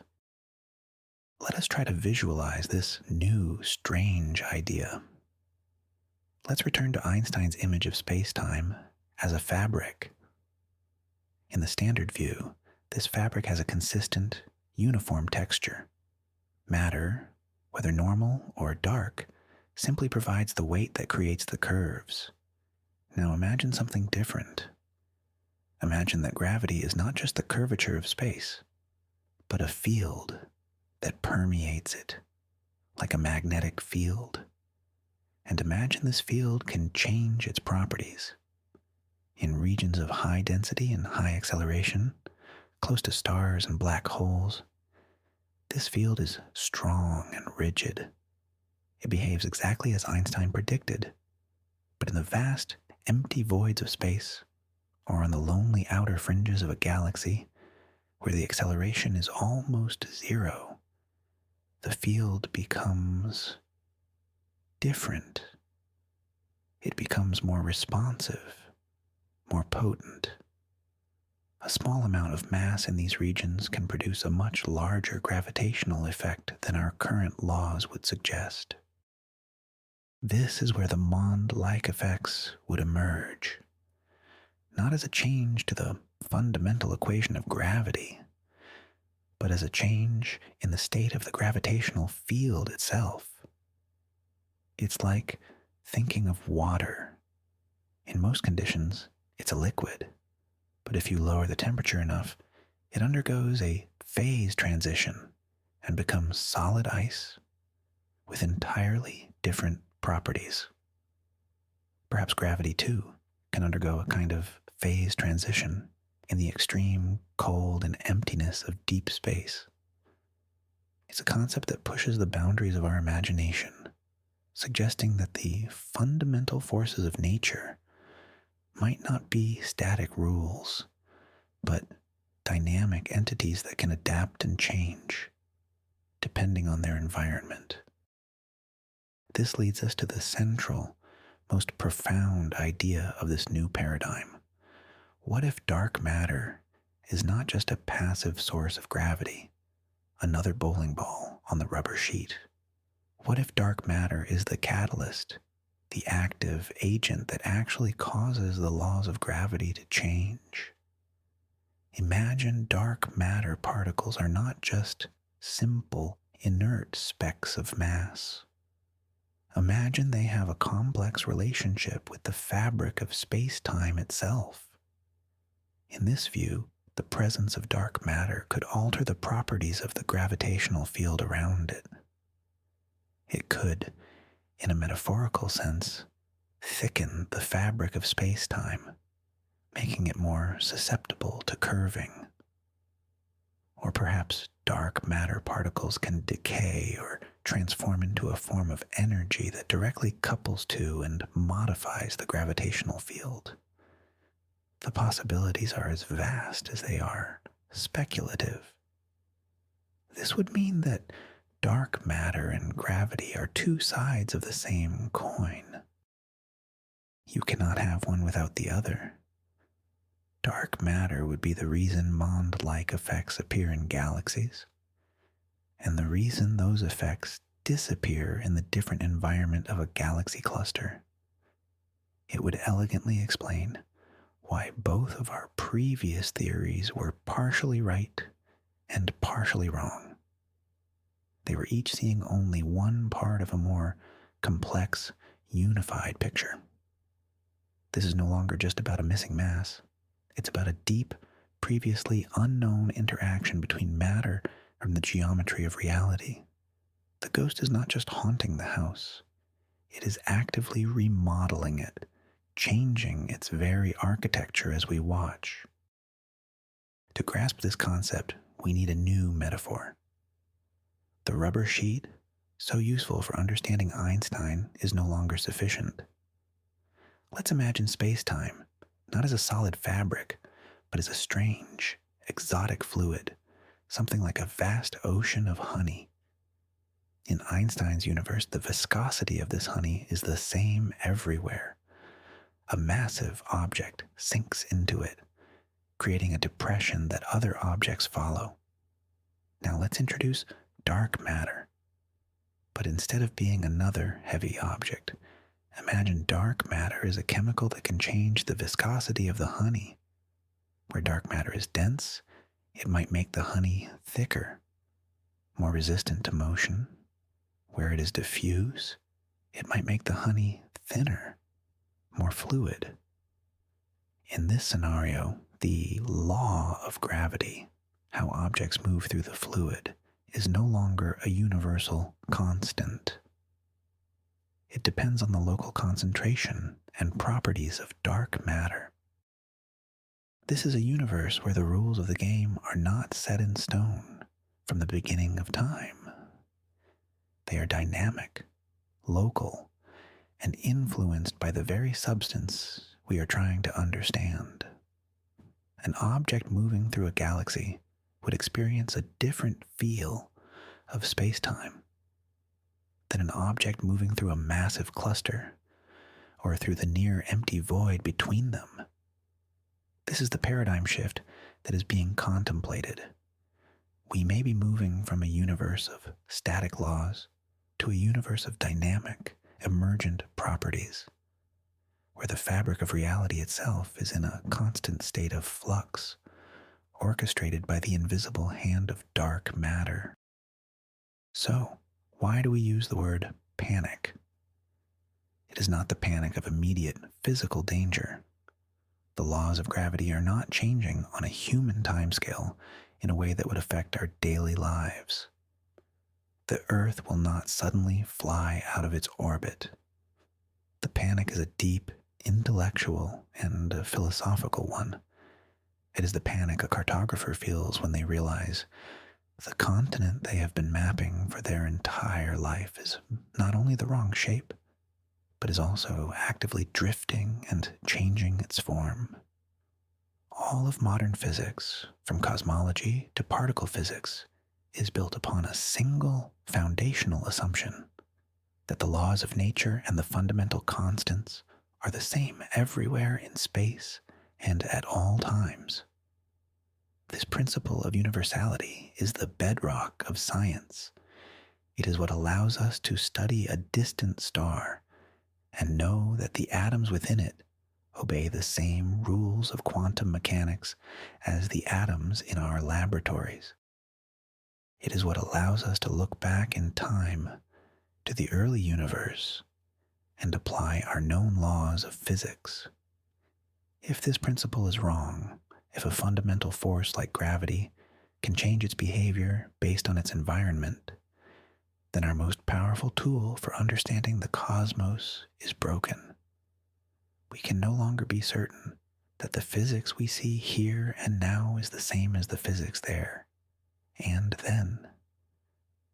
S1: Let us try to visualize this new, strange idea. Let's return to Einstein's image of space-time as a fabric. In the standard view, this fabric has a consistent, uniform texture. Matter, whether normal or dark, simply provides the weight that creates the curves. Now imagine something different. Imagine that gravity is not just the curvature of space, but a field that permeates it, like a magnetic field. And imagine this field can change its properties. In regions of high density and high acceleration, close to stars and black holes, this field is strong and rigid. It behaves exactly as Einstein predicted. But in the vast, empty voids of space, or on the lonely outer fringes of a galaxy, where the acceleration is almost zero, the field becomes different. It becomes more responsive, more potent. A small amount of mass in these regions can produce a much larger gravitational effect than our current laws would suggest. This is where the Mond-like effects would emerge, not as a change to the fundamental equation of gravity, but as a change in the state of the gravitational field itself. It's like thinking of water. In most conditions, it's a liquid, but if you lower the temperature enough, it undergoes a phase transition and becomes solid ice with entirely different properties. Perhaps gravity, too, can undergo a kind of phase transition in the extreme cold and emptiness of deep space. It's a concept that pushes the boundaries of our imagination, suggesting that the fundamental forces of nature might not be static rules, but dynamic entities that can adapt and change, depending on their environment. This leads us to the central, most profound idea of this new paradigm. What if dark matter is not just a passive source of gravity, another bowling ball on the rubber sheet? What if dark matter is the catalyst, the active agent that actually causes the laws of gravity to change? Imagine dark matter particles are not just simple, inert specks of mass. Imagine they have a complex relationship with the fabric of space-time itself. In this view, the presence of dark matter could alter the properties of the gravitational field around it. It could, in a metaphorical sense, thicken the fabric of space-time, making it more susceptible to curving. Or perhaps dark matter particles can decay or transform into a form of energy that directly couples to and modifies the gravitational field. The possibilities are as vast as they are speculative. This would mean that dark matter and gravity are two sides of the same coin. You cannot have one without the other. Dark matter would be the reason Mond-like effects appear in galaxies, and the reason those effects disappear in the different environment of a galaxy cluster. It would elegantly explain why both of our previous theories were partially right and partially wrong. They were each seeing only one part of a more complex, unified picture. This is no longer just about a missing mass. It's about a deep, previously unknown interaction between matter and the geometry of reality. The ghost is not just haunting the house. It is actively remodeling it, changing its very architecture as we watch. To grasp this concept, we need a new metaphor. The rubber sheet, so useful for understanding Einstein, is no longer sufficient. Let's imagine space-time, not as a solid fabric, but as a strange, exotic fluid, something like a vast ocean of honey. In Einstein's universe, the viscosity of this honey is the same everywhere. A massive object sinks into it, creating a depression that other objects follow. Now let's introduce dark matter. But instead of being another heavy object, imagine dark matter as a chemical that can change the viscosity of the honey. Where dark matter is dense, it might make the honey thicker, more resistant to motion. Where it is diffuse, it might make the honey thinner, more fluid. In this scenario, the law of gravity, how objects move through the fluid, is no longer a universal constant. It depends on the local concentration and properties of dark matter. This is a universe where the rules of the game are not set in stone from the beginning of time. They are dynamic, local, and influenced by the very substance we are trying to understand. An object moving through a galaxy would experience a different feel of space-time than an object moving through a massive cluster or through the near empty void between them. This is the paradigm shift that is being contemplated. We may be moving from a universe of static laws to a universe of dynamic, emergent properties, where the fabric of reality itself is in a constant state of flux, orchestrated by the invisible hand of dark matter. So, why do we use the word panic? It is not the panic of immediate physical danger. The laws of gravity are not changing on a human timescale in a way that would affect our daily lives. The Earth will not suddenly fly out of its orbit. The panic is a deep, intellectual, and a philosophical one. It is the panic a cartographer feels when they realize the continent they have been mapping for their entire life is not only the wrong shape, but is also actively drifting and changing its form. All of modern physics, from cosmology to particle physics, is built upon a single foundational assumption that the laws of nature and the fundamental constants are the same everywhere in space and at all times. This principle of universality is the bedrock of science. It is what allows us to study a distant star and know that the atoms within it obey the same rules of quantum mechanics as the atoms in our laboratories. It is what allows us to look back in time to the early universe and apply our known laws of physics. If this principle is wrong, if a fundamental force like gravity can change its behavior based on its environment, then our most powerful tool for understanding the cosmos is broken. We can no longer be certain that the physics we see here and now is the same as the physics there. And then,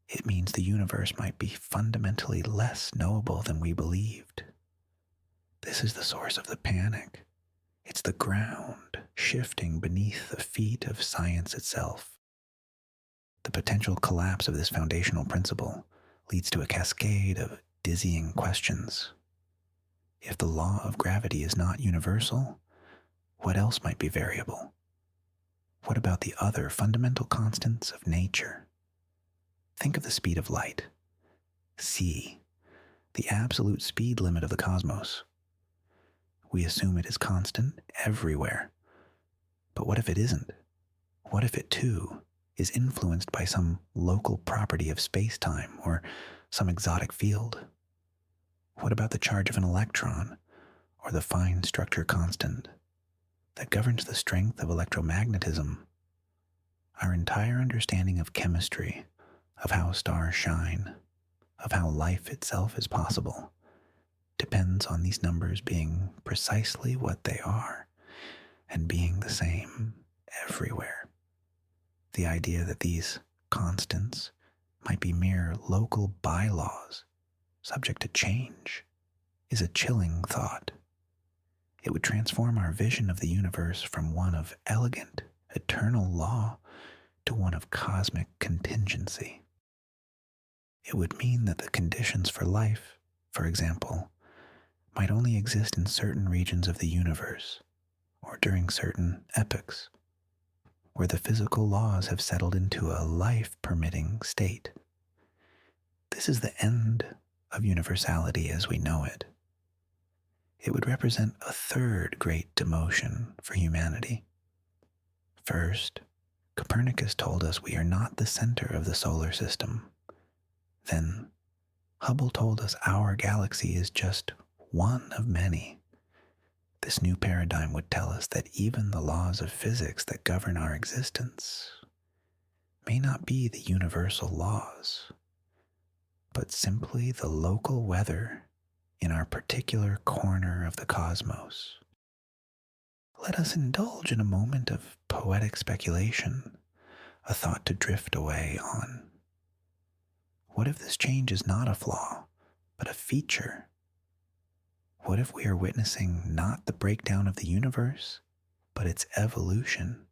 S1: it means the universe might be fundamentally less knowable than we believed. This is the source of the panic. It's the ground shifting beneath the feet of science itself. The potential collapse of this foundational principle leads to a cascade of dizzying questions. If the law of gravity is not universal, what else might be variable? What about the other fundamental constants of nature? Think of the speed of light. C, the absolute speed limit of the cosmos. We assume it is constant everywhere. But what if it isn't? What if it too is influenced by some local property of space-time or some exotic field? What about the charge of an electron or the fine structure constant that governs the strength of electromagnetism? Our entire understanding of chemistry, of how stars shine, of how life itself is possible, depends on these numbers being precisely what they are and being the same everywhere. The idea that these constants might be mere local bylaws subject to change is a chilling thought. It would transform our vision of the universe from one of elegant, eternal law to one of cosmic contingency. It would mean that the conditions for life, for example, might only exist in certain regions of the universe or during certain epochs, where the physical laws have settled into a life-permitting state. This is the end of universality as we know it. It would represent a third great demotion for humanity. First, Copernicus told us we are not the center of the solar system. Then, Hubble told us our galaxy is just one of many. This new paradigm would tell us that even the laws of physics that govern our existence may not be the universal laws, but simply the local weather in our particular corner of the cosmos. Let us indulge in a moment of poetic speculation, a thought to drift away on. What if this change is not a flaw, but a feature? What if we are witnessing not the breakdown of the universe, but its evolution?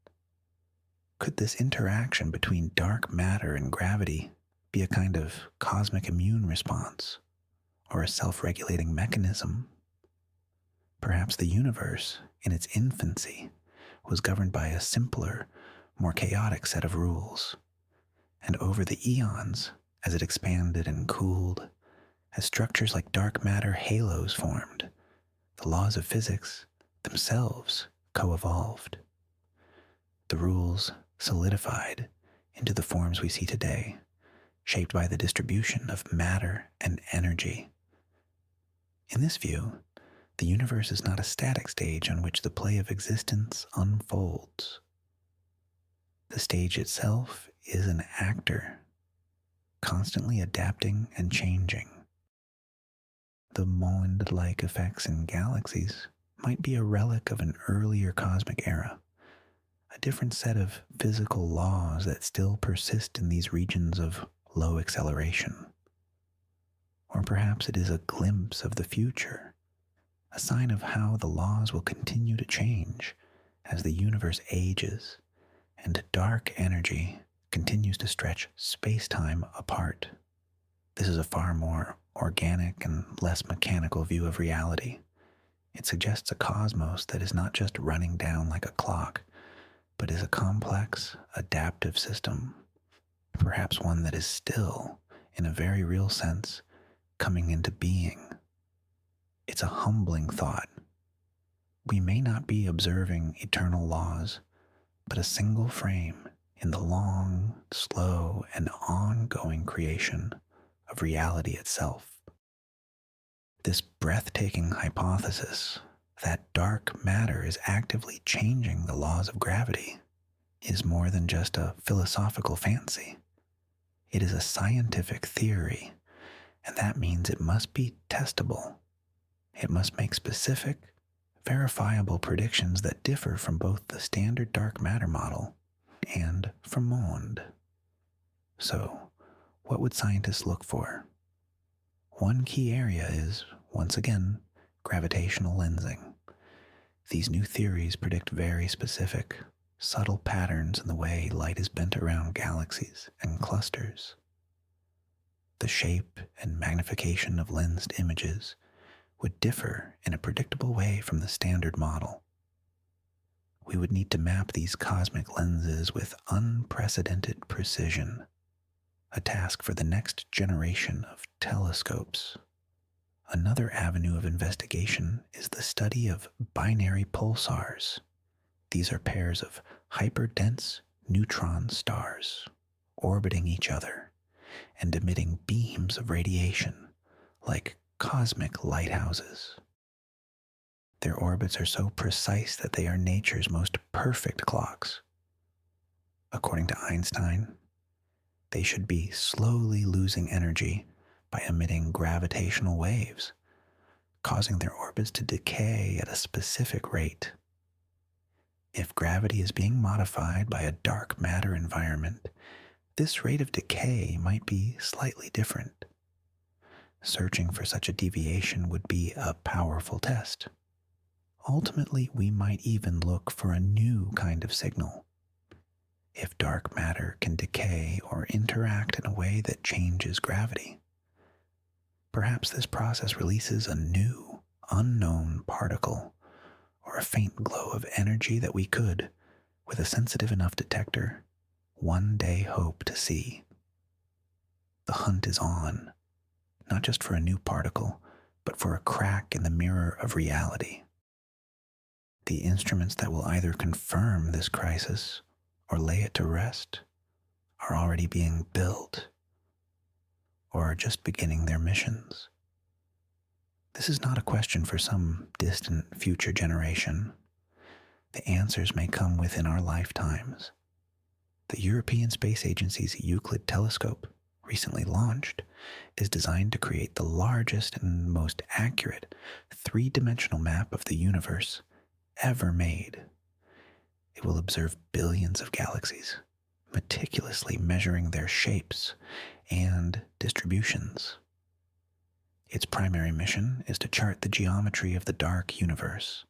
S1: Could this interaction between dark matter and gravity be a kind of cosmic immune response, or a self-regulating mechanism? Perhaps the universe, in its infancy, was governed by a simpler, more chaotic set of rules, and over the eons, as it expanded and cooled, as structures like dark matter halos formed, the laws of physics themselves co-evolved. The rules solidified into the forms we see today, shaped by the distribution of matter and energy. In this view, the universe is not a static stage on which the play of existence unfolds. The stage itself is an actor, constantly adapting and changing. The monde-like effects in galaxies might be a relic of an earlier cosmic era, a different set of physical laws that still persist in these regions of low acceleration. Or perhaps it is a glimpse of the future, a sign of how the laws will continue to change as the universe ages and dark energy continues to stretch space-time apart. This is a far more organic and less mechanical view of reality. It suggests a cosmos that is not just running down like a clock, but is a complex, adaptive system, perhaps one that is still, in a very real sense, coming into being. It's a humbling thought. We may not be observing eternal laws, but a single frame in the long, slow, and ongoing creation of reality itself. This breathtaking hypothesis that dark matter is actively changing the laws of gravity is more than just a philosophical fancy. It is a scientific theory, and that means it must be testable. It must make specific, verifiable predictions that differ from both the standard dark matter model and from monde. So, what would scientists look for? One key area is, once again, gravitational lensing. These new theories predict very specific, subtle patterns in the way light is bent around galaxies and clusters. The shape and magnification of lensed images would differ in a predictable way from the standard model. We would need to map these cosmic lenses with unprecedented precision, a task for the next generation of telescopes. Another avenue of investigation is the study of binary pulsars. These are pairs of hyperdense neutron stars orbiting each other and emitting beams of radiation like cosmic lighthouses. Their orbits are so precise that they are nature's most perfect clocks. According to Einstein, they should be slowly losing energy by emitting gravitational waves, causing their orbits to decay at a specific rate. If gravity is being modified by a dark matter environment, this rate of decay might be slightly different. Searching for such a deviation would be a powerful test. Ultimately, we might even look for a new kind of signal. If dark matter can decay or interact in a way that changes gravity, perhaps this process releases a new, unknown particle or a faint glow of energy that we could, with a sensitive enough detector, one day hope to see. The hunt is on, not just for a new particle, but for a crack in the mirror of reality. The instruments that will either confirm this crisis or lay it to rest are already being built or are just beginning their missions. This is not a question for some distant future generation. The answers may come within our lifetimes. The European Space Agency's Euclid telescope, recently launched, is designed to create the largest and most accurate three-dimensional map of the universe ever made. It will observe billions of galaxies, meticulously measuring their shapes and distributions. Its primary mission is to chart the geometry of the dark universe,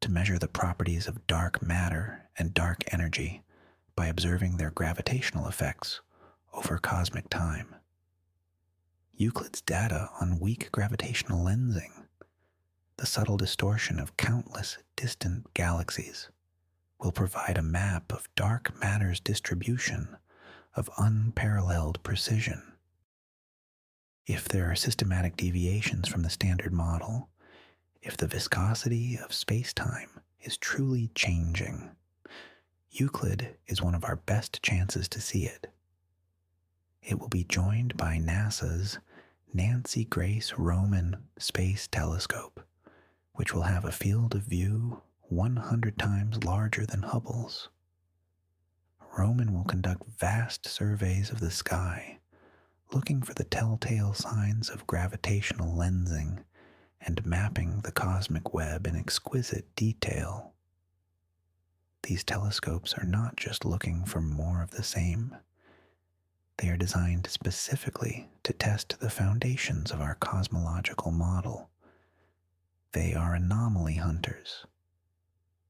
S1: to measure the properties of dark matter and dark energy by observing their gravitational effects over cosmic time. Euclid's data on weak gravitational lensing, the subtle distortion of countless distant galaxies, will provide a map of dark matter's distribution of unparalleled precision. If there are systematic deviations from the standard model, if the viscosity of space-time is truly changing, Euclid is one of our best chances to see it. It will be joined by NASA's Nancy Grace Roman Space Telescope, which will have a field of view 100 times larger than Hubble's. Roman will conduct vast surveys of the sky, looking for the telltale signs of gravitational lensing and mapping the cosmic web in exquisite detail. These telescopes are not just looking for more of the same. They are designed specifically to test the foundations of our cosmological model. They are anomaly hunters.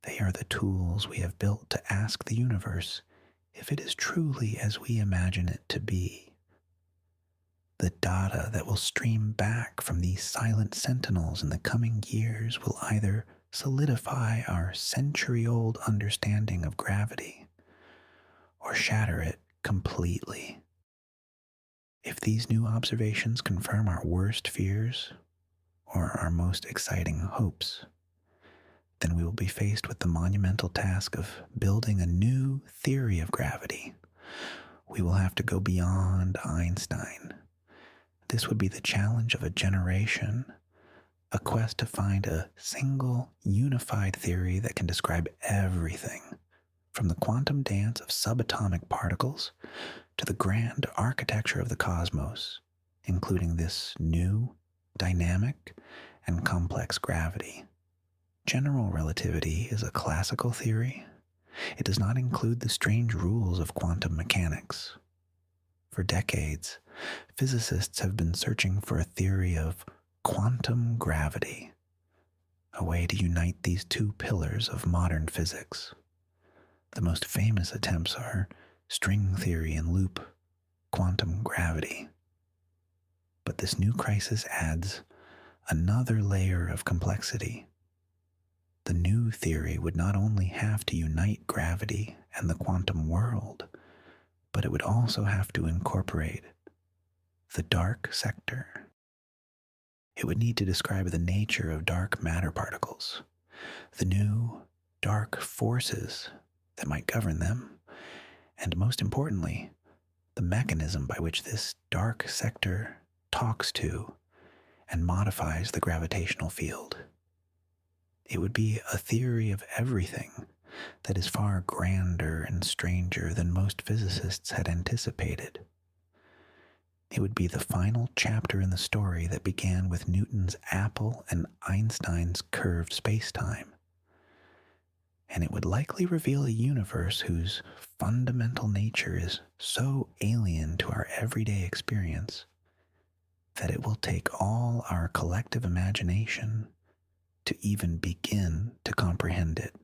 S1: They are the tools we have built to ask the universe if it is truly as we imagine it to be. The data that will stream back from these silent sentinels in the coming years will either solidify our century-old understanding of gravity or shatter it completely. If these new observations confirm our worst fears or our most exciting hopes, then we will be faced with the monumental task of building a new theory of gravity. We will have to go beyond Einstein. This would be the challenge of a generation, a quest to find a single, unified theory that can describe everything, from the quantum dance of subatomic particles to the grand architecture of the cosmos, including this new, dynamic, and complex gravity. General relativity is a classical theory. It does not include the strange rules of quantum mechanics. For decades, physicists have been searching for a theory of quantum gravity, a way to unite these two pillars of modern physics. The most famous attempts are string theory and loop quantum gravity. But this new crisis adds another layer of complexity. The new theory would not only have to unite gravity and the quantum world, but it would also have to incorporate the dark sector. It would need to describe the nature of dark matter particles, the new dark forces that might govern them, and most importantly, the mechanism by which this dark sector talks to and modifies the gravitational field. It would be a theory of everything that is far grander and stranger than most physicists had anticipated. It would be the final chapter in the story that began with Newton's apple and Einstein's curved spacetime. And it would likely reveal a universe whose fundamental nature is so alien to our everyday experience that it will take all our collective imagination to even begin to comprehend it.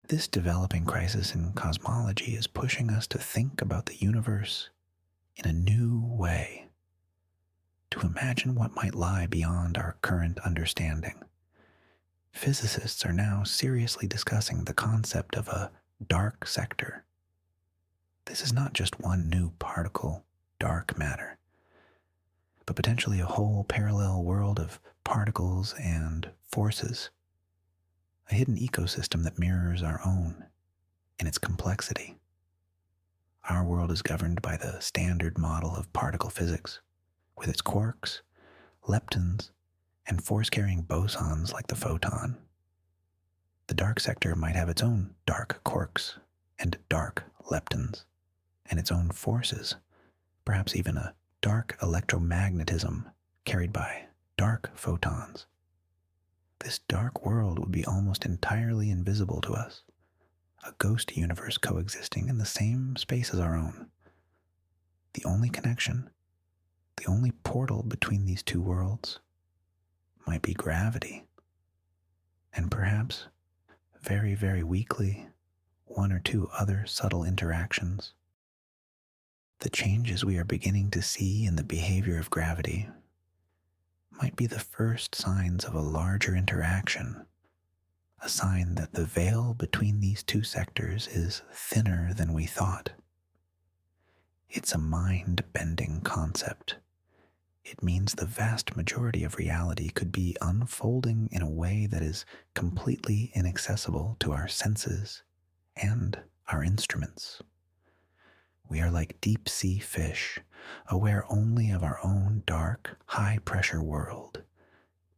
S1: This developing crisis in cosmology is pushing us to think about the universe in a new way, to imagine what might lie beyond our current understanding. Physicists are now seriously discussing the concept of a dark sector. This is not just one new particle, dark matter, but potentially a whole parallel world of particles and forces, a hidden ecosystem that mirrors our own in its complexity. Our world is governed by the standard model of particle physics, with its quarks, leptons, and force-carrying bosons like the photon. The dark sector might have its own dark quarks and dark leptons, and its own forces, perhaps even a dark electromagnetism carried by dark photons. This dark world would be almost entirely invisible to us, a ghost universe coexisting in the same space as our own. The only connection, the only portal between these two worlds might be gravity, and perhaps, very, very weakly, one or two other subtle interactions. The changes we are beginning to see in the behavior of gravity might be the first signs of a larger interaction, a sign that the veil between these two sectors is thinner than we thought. It's a mind-bending concept. It means the vast majority of reality could be unfolding in a way that is completely inaccessible to our senses and our instruments. We are like deep-sea fish, aware only of our own dark, high-pressure world,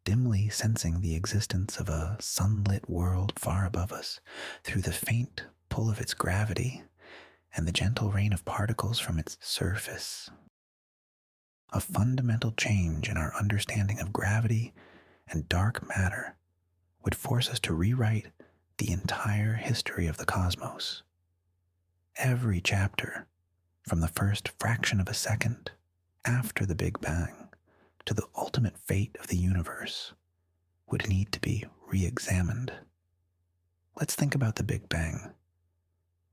S1: dimly sensing the existence of a sunlit world far above us through the faint pull of its gravity and the gentle rain of particles from its surface. A fundamental change in our understanding of gravity and dark matter would force us to rewrite the entire history of the cosmos. Every chapter, from the first fraction of a second after the Big Bang to the ultimate fate of the universe, would need to be re-examined. Let's think about the Big Bang.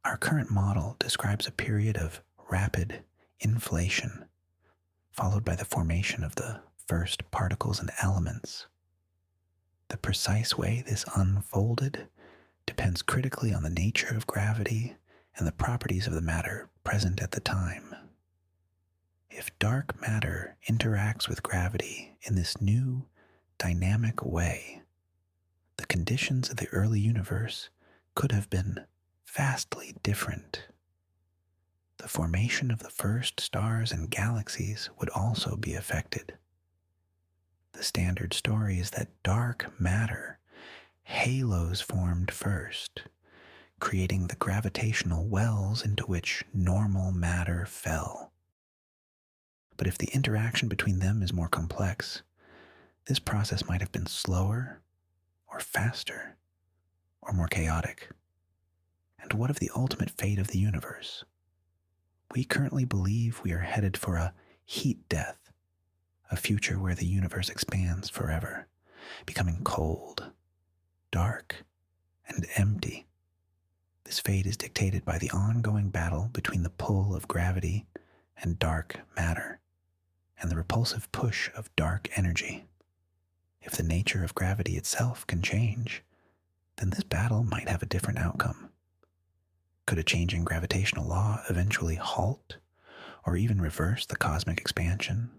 S1: Our current model describes a period of rapid inflation, followed by the formation of the first particles and elements. The precise way this unfolded depends critically on the nature of gravity and the properties of the matter present at the time. If dark matter interacts with gravity in this new, dynamic way, the conditions of the early universe could have been vastly different. The formation of the first stars and galaxies would also be affected. The standard story is that dark matter halos formed first, creating the gravitational wells into which normal matter fell. But if the interaction between them is more complex, this process might have been slower, or faster, or more chaotic. And what of the ultimate fate of the universe? We currently believe we are headed for a heat death, a future where the universe expands forever, becoming cold, dark, and empty. This fate is dictated by the ongoing battle between the pull of gravity and dark matter, and the repulsive push of dark energy. If the nature of gravity itself can change, then this battle might have a different outcome. Could a changing gravitational law eventually halt or even reverse the cosmic expansion?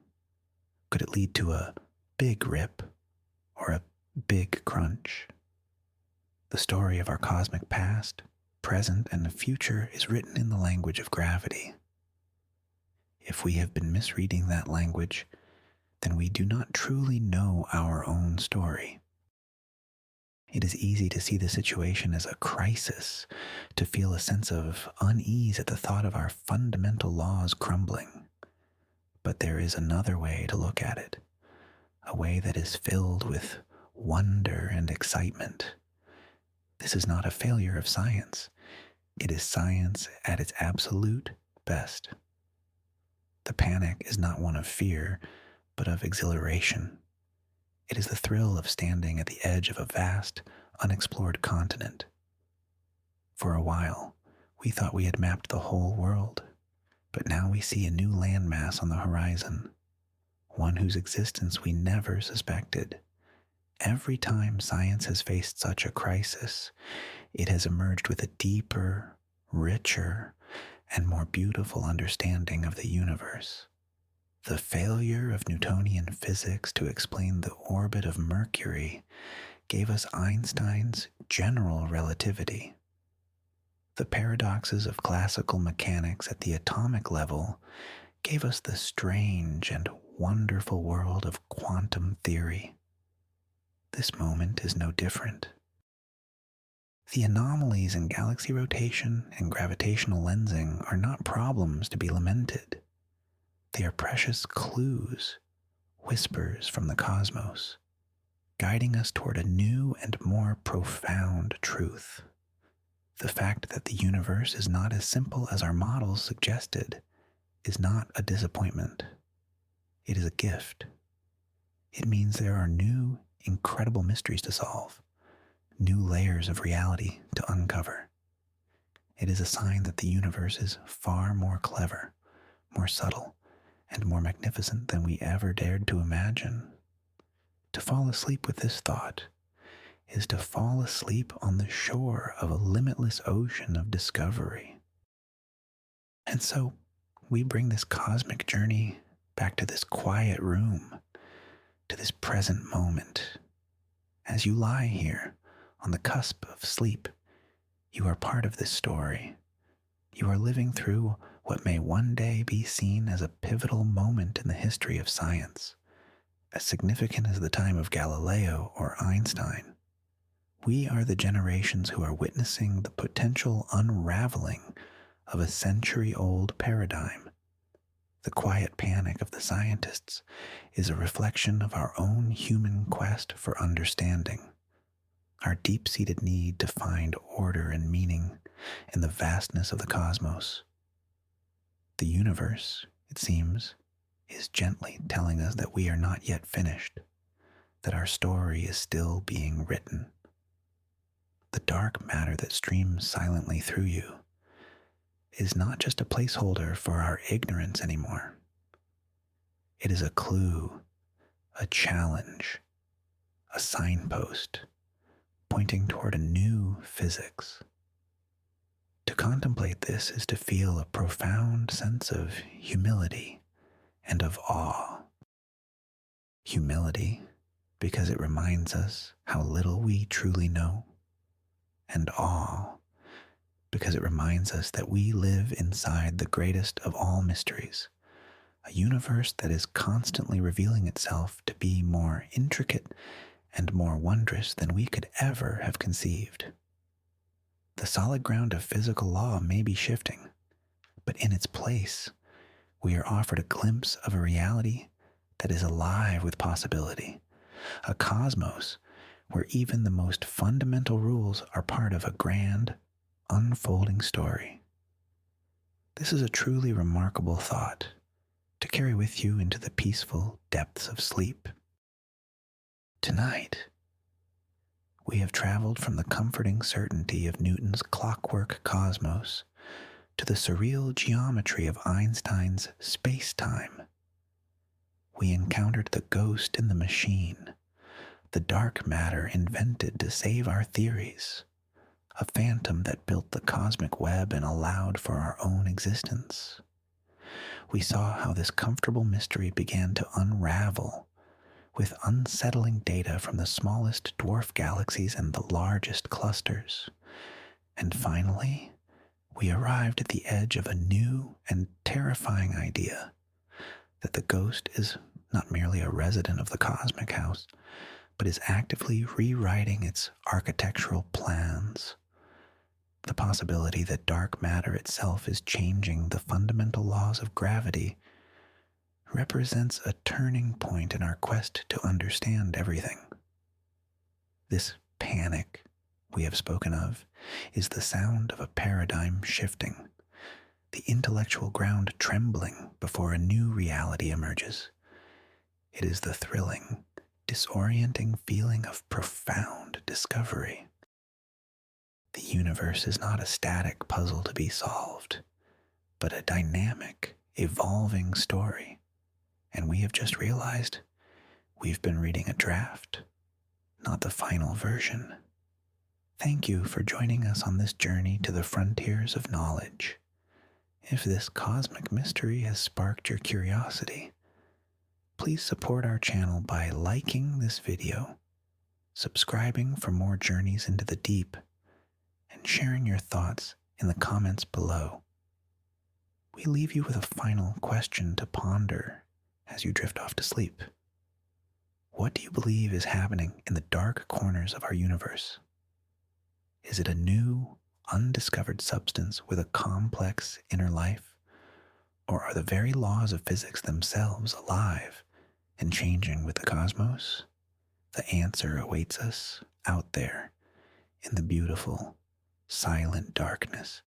S1: Could it lead to a big rip or a big crunch? The story of our cosmic past present, and the future is written in the language of gravity. If we have been misreading that language, then we do not truly know our own story. It is easy to see the situation as a crisis, to feel a sense of unease at the thought of our fundamental laws crumbling. But there is another way to look at it, a way that is filled with wonder and excitement. This is not a failure of science. It is science at its absolute best. The panic is not one of fear, but of exhilaration. It is the thrill of standing at the edge of a vast, unexplored continent. For a while, we thought we had mapped the whole world, but now we see a new landmass on the horizon, one whose existence we never suspected. Every time science has faced such a crisis, it has emerged with a deeper, richer, and more beautiful understanding of the universe. The failure of Newtonian physics to explain the orbit of Mercury gave us Einstein's general relativity. The paradoxes of classical mechanics at the atomic level gave us the strange and wonderful world of quantum theory. This moment is no different. The anomalies in galaxy rotation and gravitational lensing are not problems to be lamented. They are precious clues, whispers from the cosmos, guiding us toward a new and more profound truth. The fact that the universe is not as simple as our models suggested is not a disappointment. It is a gift. It means there are new, incredible mysteries to solve, new layers of reality to uncover. It is a sign that the universe is far more clever, more subtle, and more magnificent than we ever dared to imagine. To fall asleep with this thought is to fall asleep on the shore of a limitless ocean of discovery. And so we bring this cosmic journey back to this quiet room, to this present moment. As you lie here on the cusp of sleep, you are part of this story. You are living through what may one day be seen as a pivotal moment in the history of science, as significant as the time of Galileo or Einstein. We are the generations who are witnessing the potential unraveling of a century-old paradigm. The quiet panic of the scientists is a reflection of our own human quest for understanding, our deep-seated need to find order and meaning in the vastness of the cosmos. The universe, it seems, is gently telling us that we are not yet finished, that our story is still being written. The dark matter that streams silently through you is not just a placeholder for our ignorance anymore. It is a clue, a challenge, a signpost pointing toward a new physics. To contemplate this is to feel a profound sense of humility and of awe. Humility, because it reminds us how little we truly know, and awe, because it reminds us that we live inside the greatest of all mysteries, a universe that is constantly revealing itself to be more intricate and more wondrous than we could ever have conceived. The solid ground of physical law may be shifting, but in its place, we are offered a glimpse of a reality that is alive with possibility, a cosmos where even the most fundamental rules are part of a grand, unfolding story. This is a truly remarkable thought to carry with you into the peaceful depths of sleep. Tonight, we have traveled from the comforting certainty of Newton's clockwork cosmos to the surreal geometry of Einstein's space-time. We encountered the ghost in the machine, the dark matter invented to save our theories, a phantom that built the cosmic web and allowed for our own existence. We saw how this comfortable mystery began to unravel with unsettling data from the smallest dwarf galaxies and the largest clusters, And finally, we arrived at the edge of a new and terrifying idea that the ghost is not merely a resident of the cosmic house, but is actively rewriting its architectural plans. The possibility that dark matter itself is changing the fundamental laws of gravity represents a turning point in our quest to understand everything. This panic we have spoken of is the sound of a paradigm shifting, the intellectual ground trembling before a new reality emerges. It is the thrilling, disorienting feeling of profound discovery. The universe is not a static puzzle to be solved, but a dynamic, evolving story. And we have just realized we've been reading a draft, not the final version. Thank you for joining us on this journey to the frontiers of knowledge. If this cosmic mystery has sparked your curiosity, please support our channel by liking this video, subscribing for more journeys into the deep, and sharing your thoughts in the comments below. We leave you with a final question to ponder as you drift off to sleep. What do you believe is happening in the dark corners of our universe? Is it a new, undiscovered substance with a complex inner life? Or are the very laws of physics themselves alive and changing with the cosmos? The answer awaits us out there in the beautiful, silent darkness